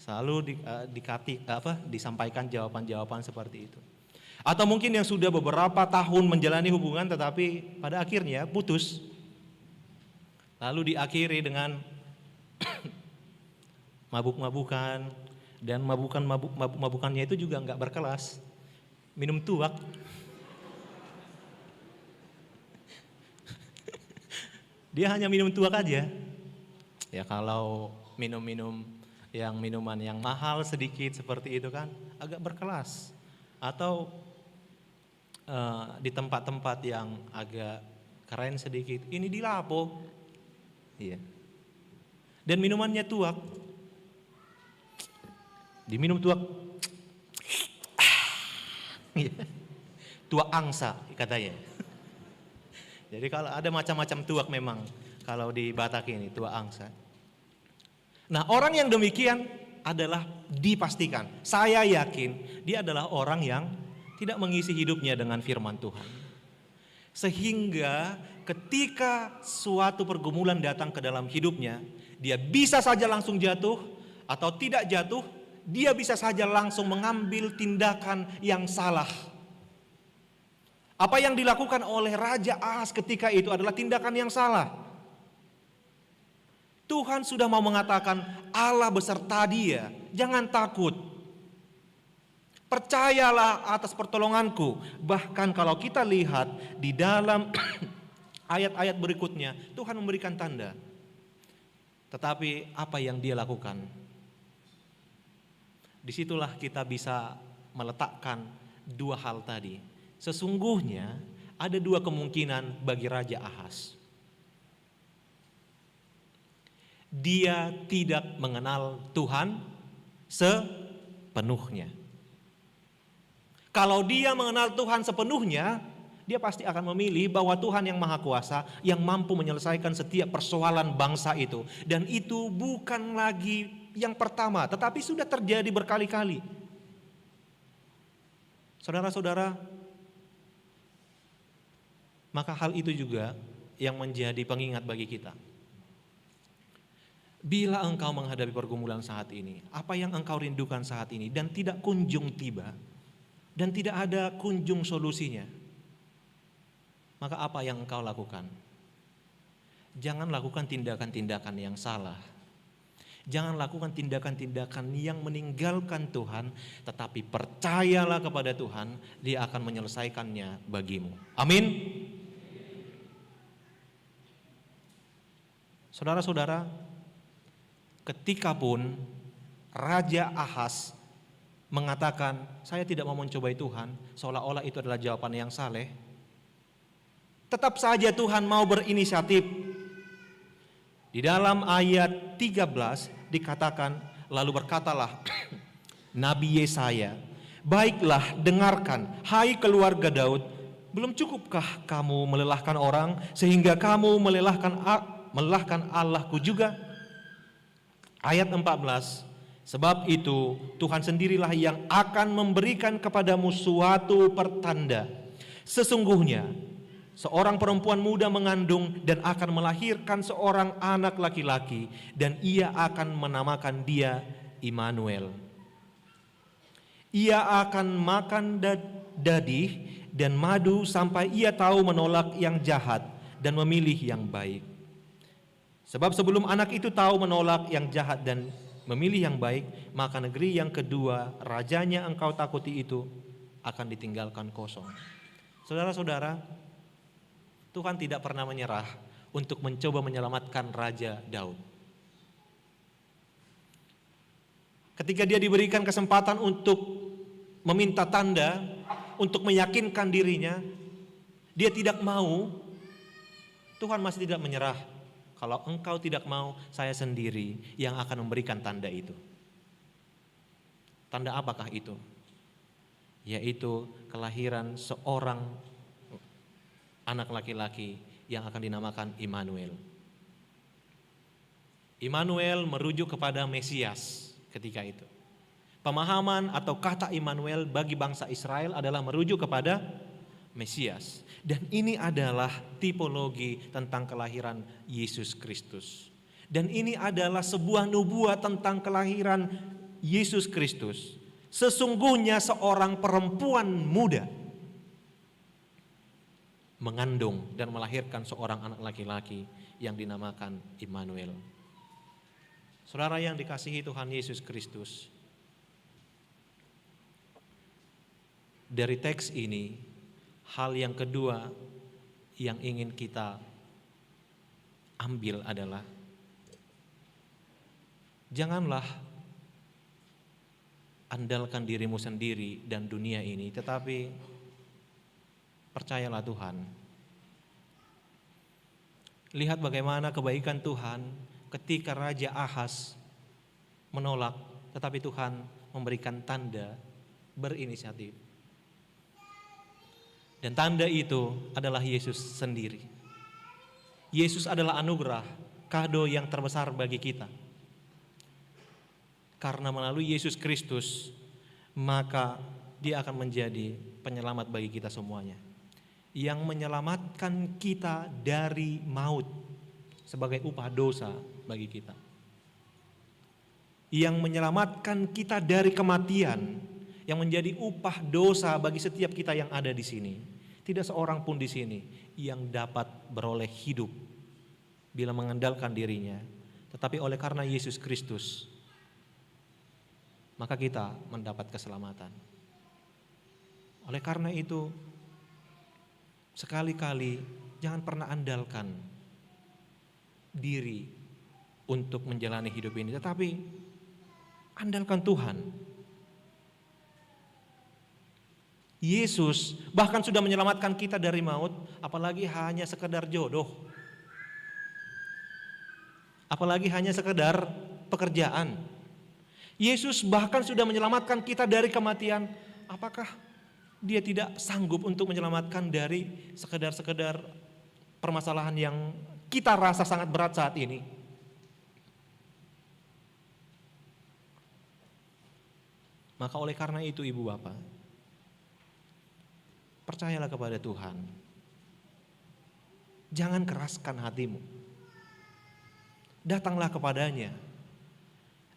Selalu disampaikan jawaban-jawaban seperti itu. Atau mungkin yang sudah beberapa tahun menjalani hubungan tetapi pada akhirnya putus. Lalu diakhiri dengan mabuk-mabukan, dan mabukannya itu juga enggak berkelas. Minum tuak. Dia hanya minum tuak aja. Ya kalau minum-minum yang minuman yang mahal sedikit seperti itu kan agak berkelas, atau di tempat-tempat yang agak keren sedikit ini dilapo, iya. Dan minumannya tuak, diminum tuak, tuak angsa katanya. Jadi kalau ada macam-macam tuak memang kalau di Batak ini tuak angsa. Nah, orang yang demikian adalah dipastikan, saya yakin dia adalah orang yang tidak mengisi hidupnya dengan firman Tuhan. Sehingga ketika suatu pergumulan datang ke dalam hidupnya, dia bisa saja langsung jatuh atau tidak jatuh, dia bisa saja langsung mengambil tindakan yang salah. Apa yang dilakukan oleh Raja Ahas ketika itu adalah tindakan yang salah. Tuhan sudah mau mengatakan Allah beserta dia, jangan takut. Percayalah atas pertolonganku. Bahkan kalau kita lihat di dalam ayat-ayat berikutnya, Tuhan memberikan tanda. Tetapi apa yang dia lakukan? Disitulah kita bisa meletakkan dua hal tadi. Sesungguhnya ada dua kemungkinan bagi Raja Ahas. Dia tidak mengenal Tuhan sepenuhnya. Kalau dia mengenal Tuhan sepenuhnya, dia pasti akan memilih bahwa Tuhan yang Maha Kuasa yang mampu menyelesaikan setiap persoalan bangsa itu. Dan itu bukan lagi yang pertama, tetapi sudah terjadi berkali-kali. Saudara-saudara, maka hal itu juga yang menjadi pengingat bagi kita. Bila engkau menghadapi pergumulan saat ini, apa yang engkau rindukan saat ini dan tidak kunjung tiba dan tidak ada kunjung solusinya, maka apa yang engkau lakukan? Jangan lakukan tindakan-tindakan yang salah. Jangan lakukan tindakan-tindakan yang meninggalkan Tuhan, tetapi percayalah kepada Tuhan, Dia akan menyelesaikannya bagimu. Amin. Saudara-saudara, ketika pun Raja Ahas mengatakan, saya tidak mau mencobai Tuhan, seolah-olah itu adalah jawaban yang saleh, tetap saja Tuhan mau berinisiatif. Di dalam ayat 13 dikatakan, lalu berkatalah Nabi Yesaya, baiklah dengarkan, hai keluarga Daud, belum cukupkah kamu melelahkan orang sehingga kamu melelahkan Allahku juga? Ayat 14, sebab itu Tuhan sendirilah yang akan memberikan kepadamu suatu pertanda. Sesungguhnya seorang perempuan muda mengandung dan akan melahirkan seorang anak laki-laki, dan ia akan menamakan dia Immanuel. Ia akan makan dadih dan madu sampai ia tahu menolak yang jahat dan memilih yang baik. Sebab sebelum anak itu tahu menolak yang jahat dan memilih yang baik, maka negeri yang kedua, rajanya engkau takuti itu, akan ditinggalkan kosong. Saudara-saudara, Tuhan tidak pernah menyerah untuk mencoba menyelamatkan Raja Daud. Ketika dia diberikan kesempatan untuk meminta tanda, untuk meyakinkan dirinya, dia tidak mau. Tuhan masih tidak menyerah. Kalau engkau tidak mau, saya sendiri yang akan memberikan tanda itu. Tanda apakah itu? Yaitu kelahiran seorang anak laki-laki yang akan dinamakan Immanuel. Immanuel merujuk kepada Mesias ketika itu. Pemahaman atau kata Immanuel bagi bangsa Israel adalah merujuk kepada Mesias. Dan ini adalah tipologi tentang kelahiran Yesus Kristus. Dan ini adalah sebuah nubuat tentang kelahiran Yesus Kristus. Sesungguhnya seorang perempuan muda mengandung dan melahirkan seorang anak laki-laki yang dinamakan Immanuel. Saudara yang dikasihi Tuhan Yesus Kristus, dari teks ini, hal yang kedua yang ingin kita ambil adalah, janganlah andalkan dirimu sendiri dan dunia ini, tetapi percayalah Tuhan. Lihat bagaimana kebaikan Tuhan ketika Raja Ahas menolak, tetapi Tuhan memberikan tanda berinisiatif. Dan tanda itu adalah Yesus sendiri. Yesus adalah anugerah, kado yang terbesar bagi kita. Karena melalui Yesus Kristus, maka Dia akan menjadi penyelamat bagi kita semuanya. Yang menyelamatkan kita dari maut sebagai upah dosa bagi kita. Yang menyelamatkan kita dari kematian yang menjadi upah dosa bagi setiap kita yang ada di sini. Tidak seorang pun di sini yang dapat beroleh hidup bila mengandalkan dirinya, tetapi oleh karena Yesus Kristus maka kita mendapat keselamatan. Oleh karena itu, sekali-kali jangan pernah andalkan diri untuk menjalani hidup ini, tetapi andalkan Tuhan. Yesus bahkan sudah menyelamatkan kita dari maut, apalagi hanya sekedar jodoh. Apalagi hanya sekedar pekerjaan. Yesus bahkan sudah menyelamatkan kita dari kematian. Apakah Dia tidak sanggup untuk menyelamatkan dari sekedar permasalahan yang kita rasa sangat berat saat ini? Maka oleh karena itu Ibu Bapak, percayalah kepada Tuhan. Jangan keraskan hatimu. Datanglah kepadanya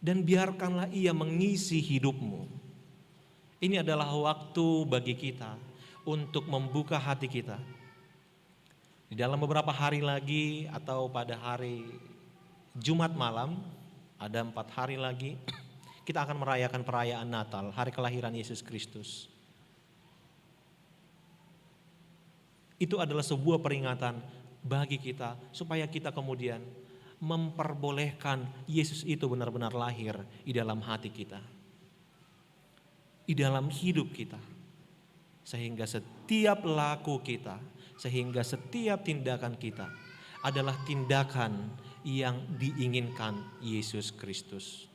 dan biarkanlah Ia mengisi hidupmu. Ini adalah waktu bagi kita untuk membuka hati kita. Di dalam beberapa hari lagi atau pada hari Jumat malam, ada 4 hari lagi, kita akan merayakan perayaan Natal, hari kelahiran Yesus Kristus. Itu adalah sebuah peringatan bagi kita supaya kita kemudian memperbolehkan Yesus itu benar-benar lahir di dalam hati kita, di dalam hidup kita, sehingga setiap laku kita, sehingga setiap tindakan kita adalah tindakan yang diinginkan Yesus Kristus.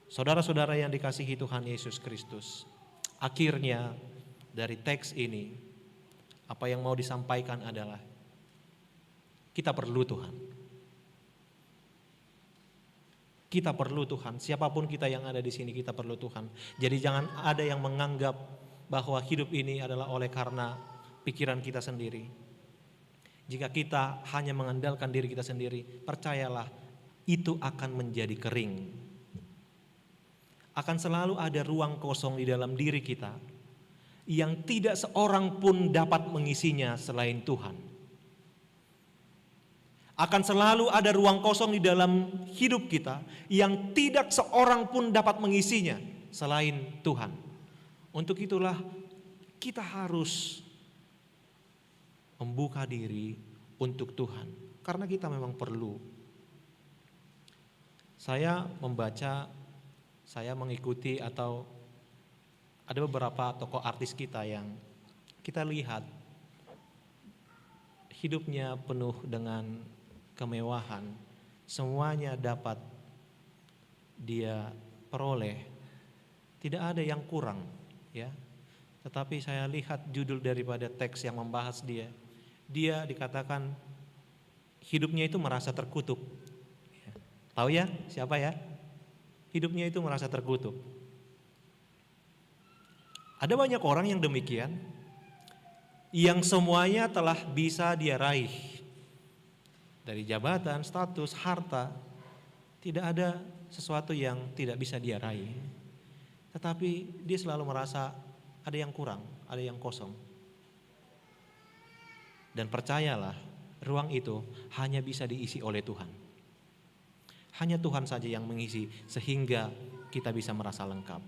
Saudara-saudara yang dikasihi Tuhan Yesus Kristus, akhirnya dari teks ini apa yang mau disampaikan adalah kita perlu Tuhan. Kita perlu Tuhan. Siapapun kita yang ada di sini, kita perlu Tuhan. Jadi jangan ada yang menganggap bahwa hidup ini adalah oleh karena pikiran kita sendiri. Jika kita hanya mengandalkan diri kita sendiri, percayalah itu akan menjadi kering. Akan selalu ada ruang kosong di dalam diri kita yang tidak seorang pun dapat mengisinya selain Tuhan. Akan selalu ada ruang kosong di dalam hidup kita yang tidak seorang pun dapat mengisinya selain Tuhan. Untuk itulah kita harus membuka diri untuk Tuhan, karena kita memang perlu. Saya membaca, saya mengikuti atau ada beberapa tokoh artis kita yang kita lihat hidupnya penuh dengan kemewahan. Semuanya dapat dia peroleh. Tidak ada yang kurang, ya. Tetapi saya lihat judul daripada teks yang membahas dia. Dia dikatakan hidupnya itu merasa terkutuk. Tahu ya siapa ya? Hidupnya itu merasa terkutuk. Ada banyak orang yang demikian, yang semuanya telah bisa dia raih. Dari jabatan, status, harta, tidak ada sesuatu yang tidak bisa dia raih. Tetapi dia selalu merasa ada yang kurang, ada yang kosong. Dan percayalah, ruang itu hanya bisa diisi oleh Tuhan. Hanya Tuhan saja yang mengisi sehingga kita bisa merasa lengkap.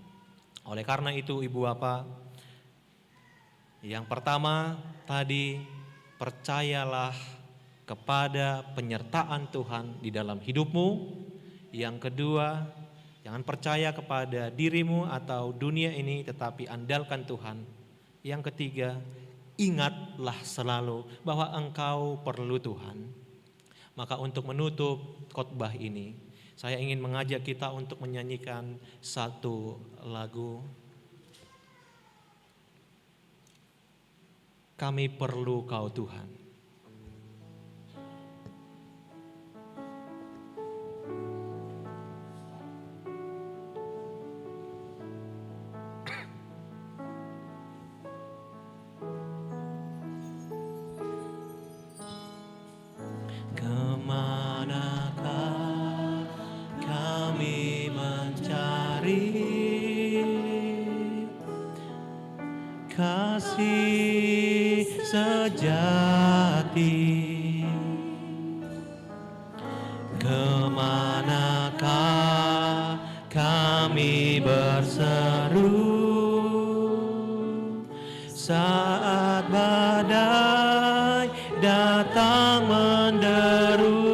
Oleh karena itu Ibu Bapak, yang pertama tadi, percayalah kepada penyertaan Tuhan di dalam hidupmu. Yang kedua, jangan percaya kepada dirimu atau dunia ini, tetapi andalkan Tuhan. Yang ketiga, ingatlah selalu bahwa engkau perlu Tuhan. Maka untuk menutup khotbah ini, saya ingin mengajak kita untuk menyanyikan satu lagu. Kami perlu Kau Tuhan. Kasih sejati, kemanakah kami berseru saat badai datang menderu?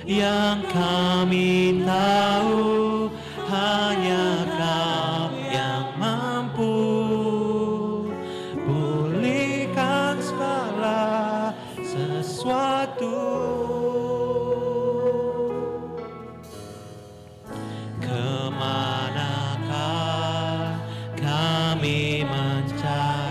Yang kami tahu hanya Kau yang mampu pulihkan segala sesuatu. Kemanakah kami mencari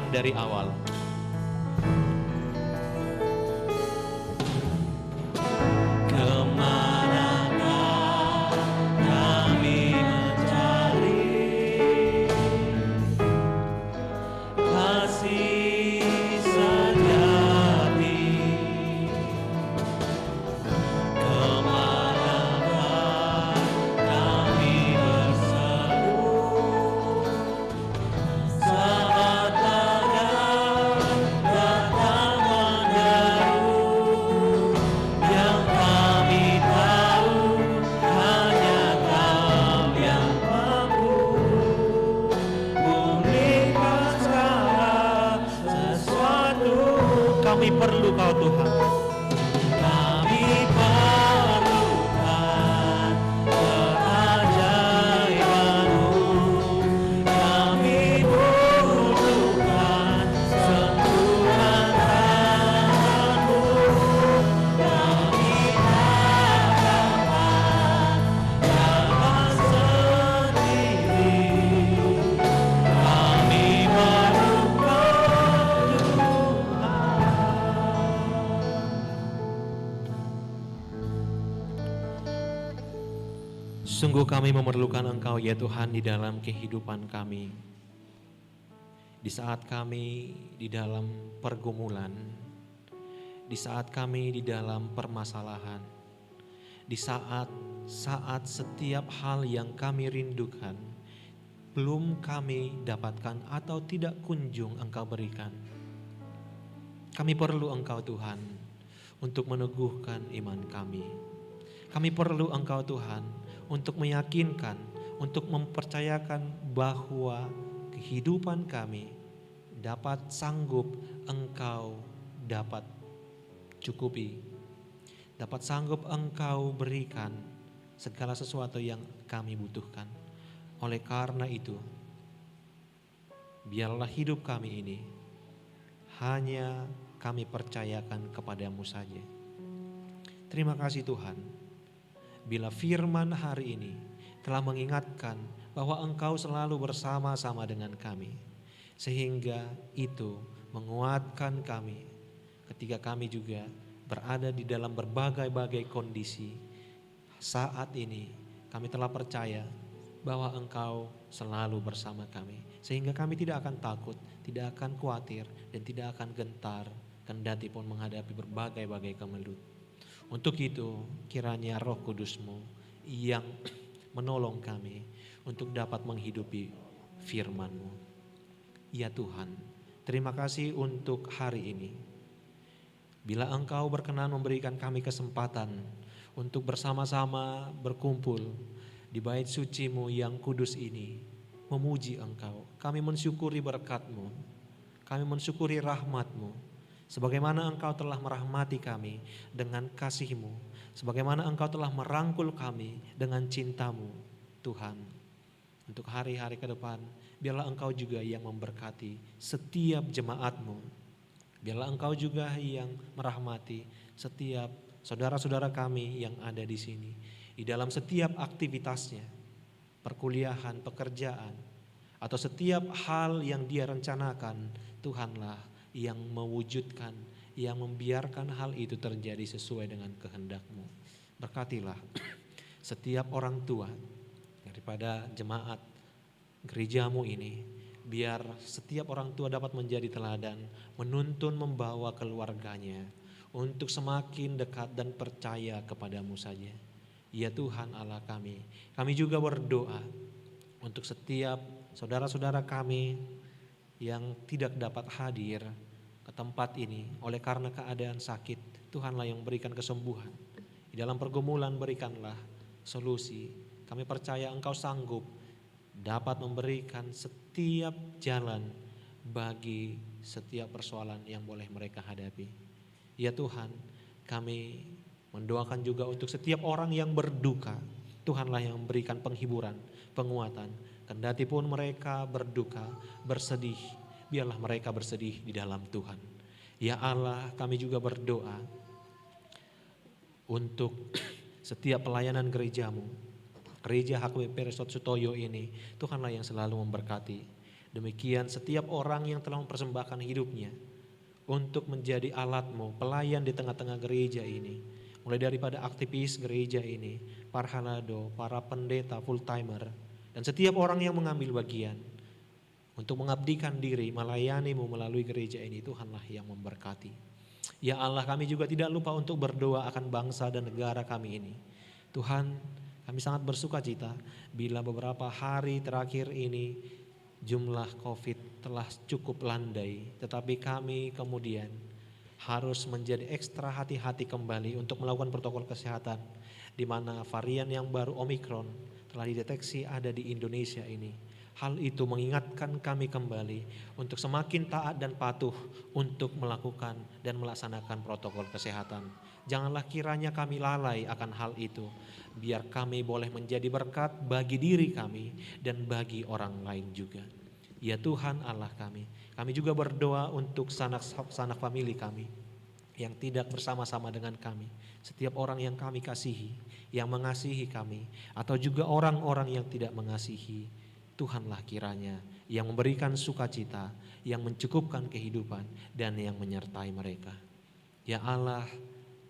dari awal. Kemanakah kami mencari kasih sejati? Kemanakah kami berseru saat badai datang menderu? Yang kami tahu hanya Kau yang mampu pulihkan segala sesuatu. Kami perlu Kau Tuhan. Kami perlukan keajaiban-Mu. Kami butuhkan sentuhan tangan-Mu. Kami tak dapat jalan sendiri. Kami perlukan Tuhan. Sungguh kami memerlukan Engkau ya Tuhan di dalam kehidupan kami. Di saat kami di dalam pergumulan, di saat kami di dalam permasalahan, di saat setiap hal yang kami rindukan belum kami dapatkan atau tidak kunjung Engkau berikan. Kami perlu Engkau Tuhan untuk meneguhkan iman kami. Kami perlu Engkau Tuhan untuk meyakinkan, untuk mempercayakan bahwa kehidupan kami dapat sanggup Engkau dapat cukupi, dapat sanggup Engkau berikan segala sesuatu yang kami butuhkan. Oleh karena itu, biarlah hidup kami ini hanya kami percayakan kepadamu saja. Terima kasih Tuhan, bila firman hari ini telah mengingatkan bahwa Engkau selalu bersama-sama dengan kami, sehingga itu menguatkan kami ketika kami juga berada di dalam berbagai-bagai kondisi. Saat ini kami telah percaya bahwa Engkau selalu bersama kami, sehingga kami tidak akan takut, tidak akan khawatir, dan tidak akan gentar kendati pun menghadapi berbagai-bagai kemelut. Untuk itu kiranya Roh Kudus-Mu yang menolong kami untuk dapat menghidupi firman-Mu. Ya Tuhan, terima kasih untuk hari ini. Bila Engkau berkenan memberikan kami kesempatan untuk bersama-sama berkumpul di bait suci-Mu yang kudus ini, memuji Engkau, kami mensyukuri berkat-Mu, kami mensyukuri rahmat-Mu. Sebagaimana Engkau telah merahmati kami dengan kasih-Mu, sebagaimana Engkau telah merangkul kami dengan cinta-Mu, Tuhan. Untuk hari-hari ke depan, biarlah Engkau juga yang memberkati setiap jemaat-Mu. Biarlah Engkau juga yang merahmati setiap saudara-saudara kami yang ada di sini, di dalam setiap aktivitasnya, perkuliahan, pekerjaan, atau setiap hal yang dia rencanakan. Tuhanlah yang mewujudkan, yang membiarkan hal itu terjadi sesuai dengan kehendak-Mu. Berkatilah setiap orang tua daripada jemaat gereja-Mu ini, biar setiap orang tua dapat menjadi teladan, menuntun membawa keluarganya untuk semakin dekat dan percaya kepada-Mu saja. Ya Tuhan Allah kami juga berdoa untuk setiap saudara-saudara kami yang tidak dapat hadir ke tempat ini oleh karena keadaan sakit. Tuhanlah yang berikan kesembuhan. Di dalam pergumulan berikanlah solusi. Kami percaya Engkau sanggup dapat memberikan setiap jalan bagi setiap persoalan yang boleh mereka hadapi. Ya Tuhan, kami mendoakan juga untuk setiap orang yang berduka. Tuhanlah yang memberikan penghiburan, penguatan. Kendati pun mereka berduka, bersedih, biarlah mereka bersedih di dalam Tuhan. Ya Allah, kami juga berdoa untuk setiap pelayanan gereja-Mu, gereja HKBP Resort Sutoyo ini. Tuhanlah yang selalu memberkati. Demikian setiap orang yang telah mempersembahkan hidupnya untuk menjadi alat-Mu, pelayan di tengah-tengah gereja ini, mulai daripada aktivis gereja ini, para halado, para pendeta full timer, dan setiap orang yang mengambil bagian untuk mengabdikan diri melayani-Mu melalui gereja ini, Tuhanlah yang memberkati. Ya Allah, kami juga tidak lupa untuk berdoa akan bangsa dan negara kami ini. Tuhan, kami sangat bersuka cita bila beberapa hari terakhir ini jumlah COVID telah cukup landai, tetapi kami kemudian harus menjadi ekstra hati-hati kembali untuk melakukan protokol kesehatan, di mana varian yang baru Omikron telah dideteksi ada di Indonesia ini. Hal itu mengingatkan kami kembali untuk semakin taat dan patuh untuk melakukan dan melaksanakan protokol kesehatan. Janganlah kiranya kami lalai akan hal itu, biar kami boleh menjadi berkat bagi diri kami dan bagi orang lain juga. Ya Tuhan Allah kami juga berdoa untuk sanak famili kami yang tidak bersama-sama dengan kami. Setiap orang yang kami kasihi, yang mengasihi kami, atau juga orang-orang yang tidak mengasihi, Tuhanlah kiranya yang memberikan sukacita, yang mencukupkan kehidupan, dan yang menyertai mereka. Ya Allah,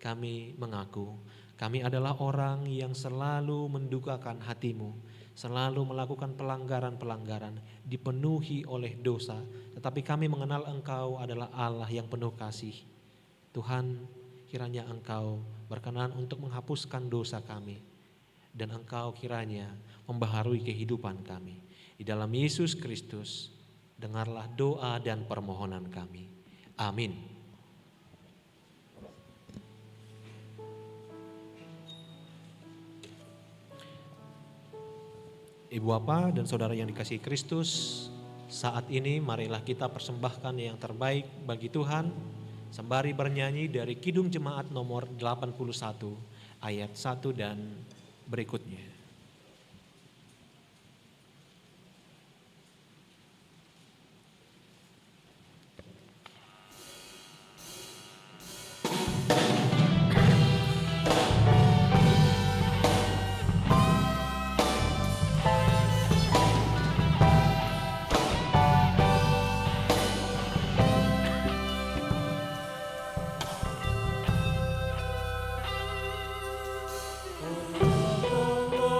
kami mengaku kami adalah orang yang selalu mendukakan hati-Mu, selalu melakukan pelanggaran-pelanggaran, dipenuhi oleh dosa, tetapi kami mengenal Engkau adalah Allah yang penuh kasih. Tuhan, kiranya Engkau berkenan untuk menghapuskan dosa kami, dan Engkau kiranya membaharui kehidupan kami. Di dalam Yesus Kristus, dengarlah doa dan permohonan kami. Amin. Ibu Bapa dan Saudara yang dikasihi Kristus, saat ini marilah kita persembahkan yang terbaik bagi Tuhan, sembari bernyanyi dari Kidung Jemaat nomor 81 ayat 1 dan berikutnya. Oh,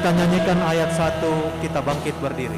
kita nyanyikan ayat 1, kita bangkit berdiri.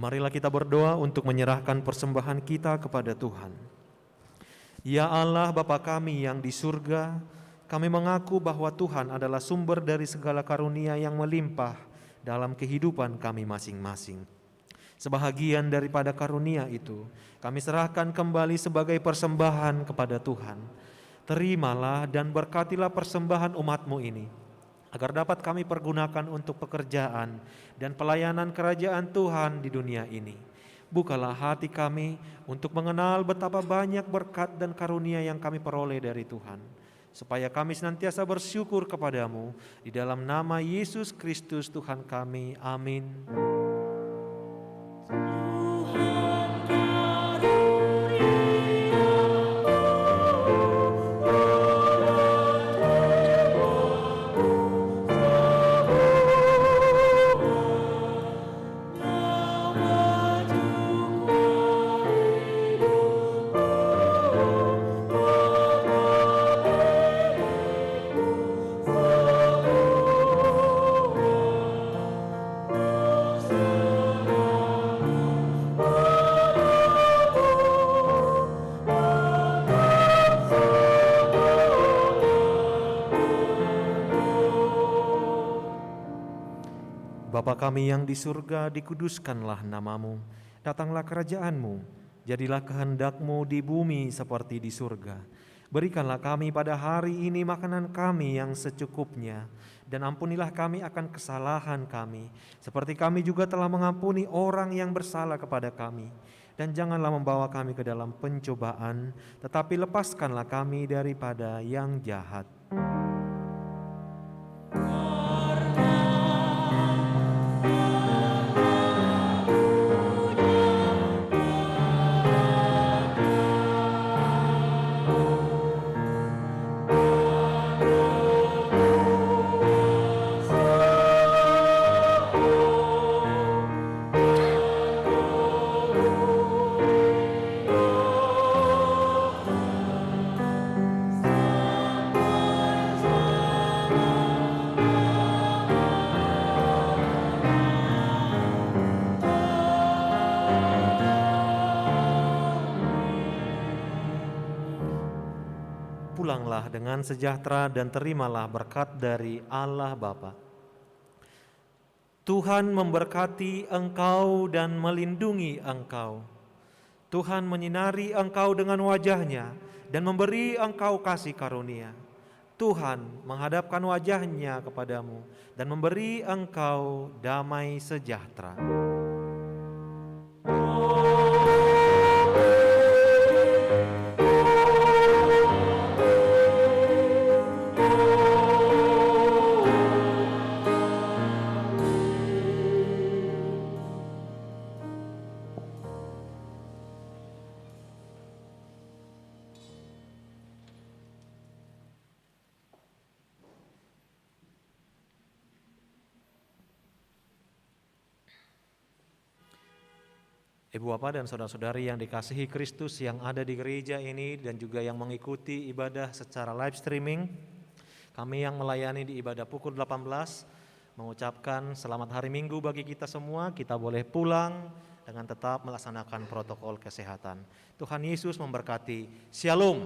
Marilah kita berdoa untuk menyerahkan persembahan kita kepada Tuhan. Ya Allah Bapa kami yang di surga, kami mengaku bahwa Tuhan adalah sumber dari segala karunia yang melimpah dalam kehidupan kami masing-masing. Sebahagian daripada karunia itu, kami serahkan kembali sebagai persembahan kepada Tuhan. Terimalah dan berkatilah persembahan umat-Mu ini, agar dapat kami pergunakan untuk pekerjaan dan pelayanan kerajaan Tuhan di dunia ini. Bukalah hati kami untuk mengenal betapa banyak berkat dan karunia yang kami peroleh dari Tuhan, supaya kami senantiasa bersyukur kepadamu. Di dalam nama Yesus Kristus Tuhan kami, amin. Bapa kami yang di surga, dikuduskanlah namamu, datanglah kerajaanmu, jadilah kehendak-Mu di bumi seperti di surga. Berikanlah kami pada hari ini makanan kami yang secukupnya, dan ampunilah kami akan kesalahan kami, seperti kami juga telah mengampuni orang yang bersalah kepada kami. Dan janganlah membawa kami ke dalam pencobaan, tetapi lepaskanlah kami daripada yang jahat. Pulanglah dengan sejahtera dan terimalah berkat dari Allah Bapa. Tuhan memberkati engkau dan melindungi engkau. Tuhan menyinari engkau dengan wajah-Nya dan memberi engkau kasih karunia. Tuhan menghadapkan wajah-Nya kepadamu dan memberi engkau damai sejahtera. Ibu bapak dan saudara-saudari yang dikasihi Kristus yang ada di gereja ini dan juga yang mengikuti ibadah secara live streaming, kami yang melayani di ibadah pukul 18 mengucapkan selamat hari Minggu bagi kita semua. Kita boleh pulang dengan tetap melaksanakan protokol kesehatan. Tuhan Yesus memberkati. Shalom.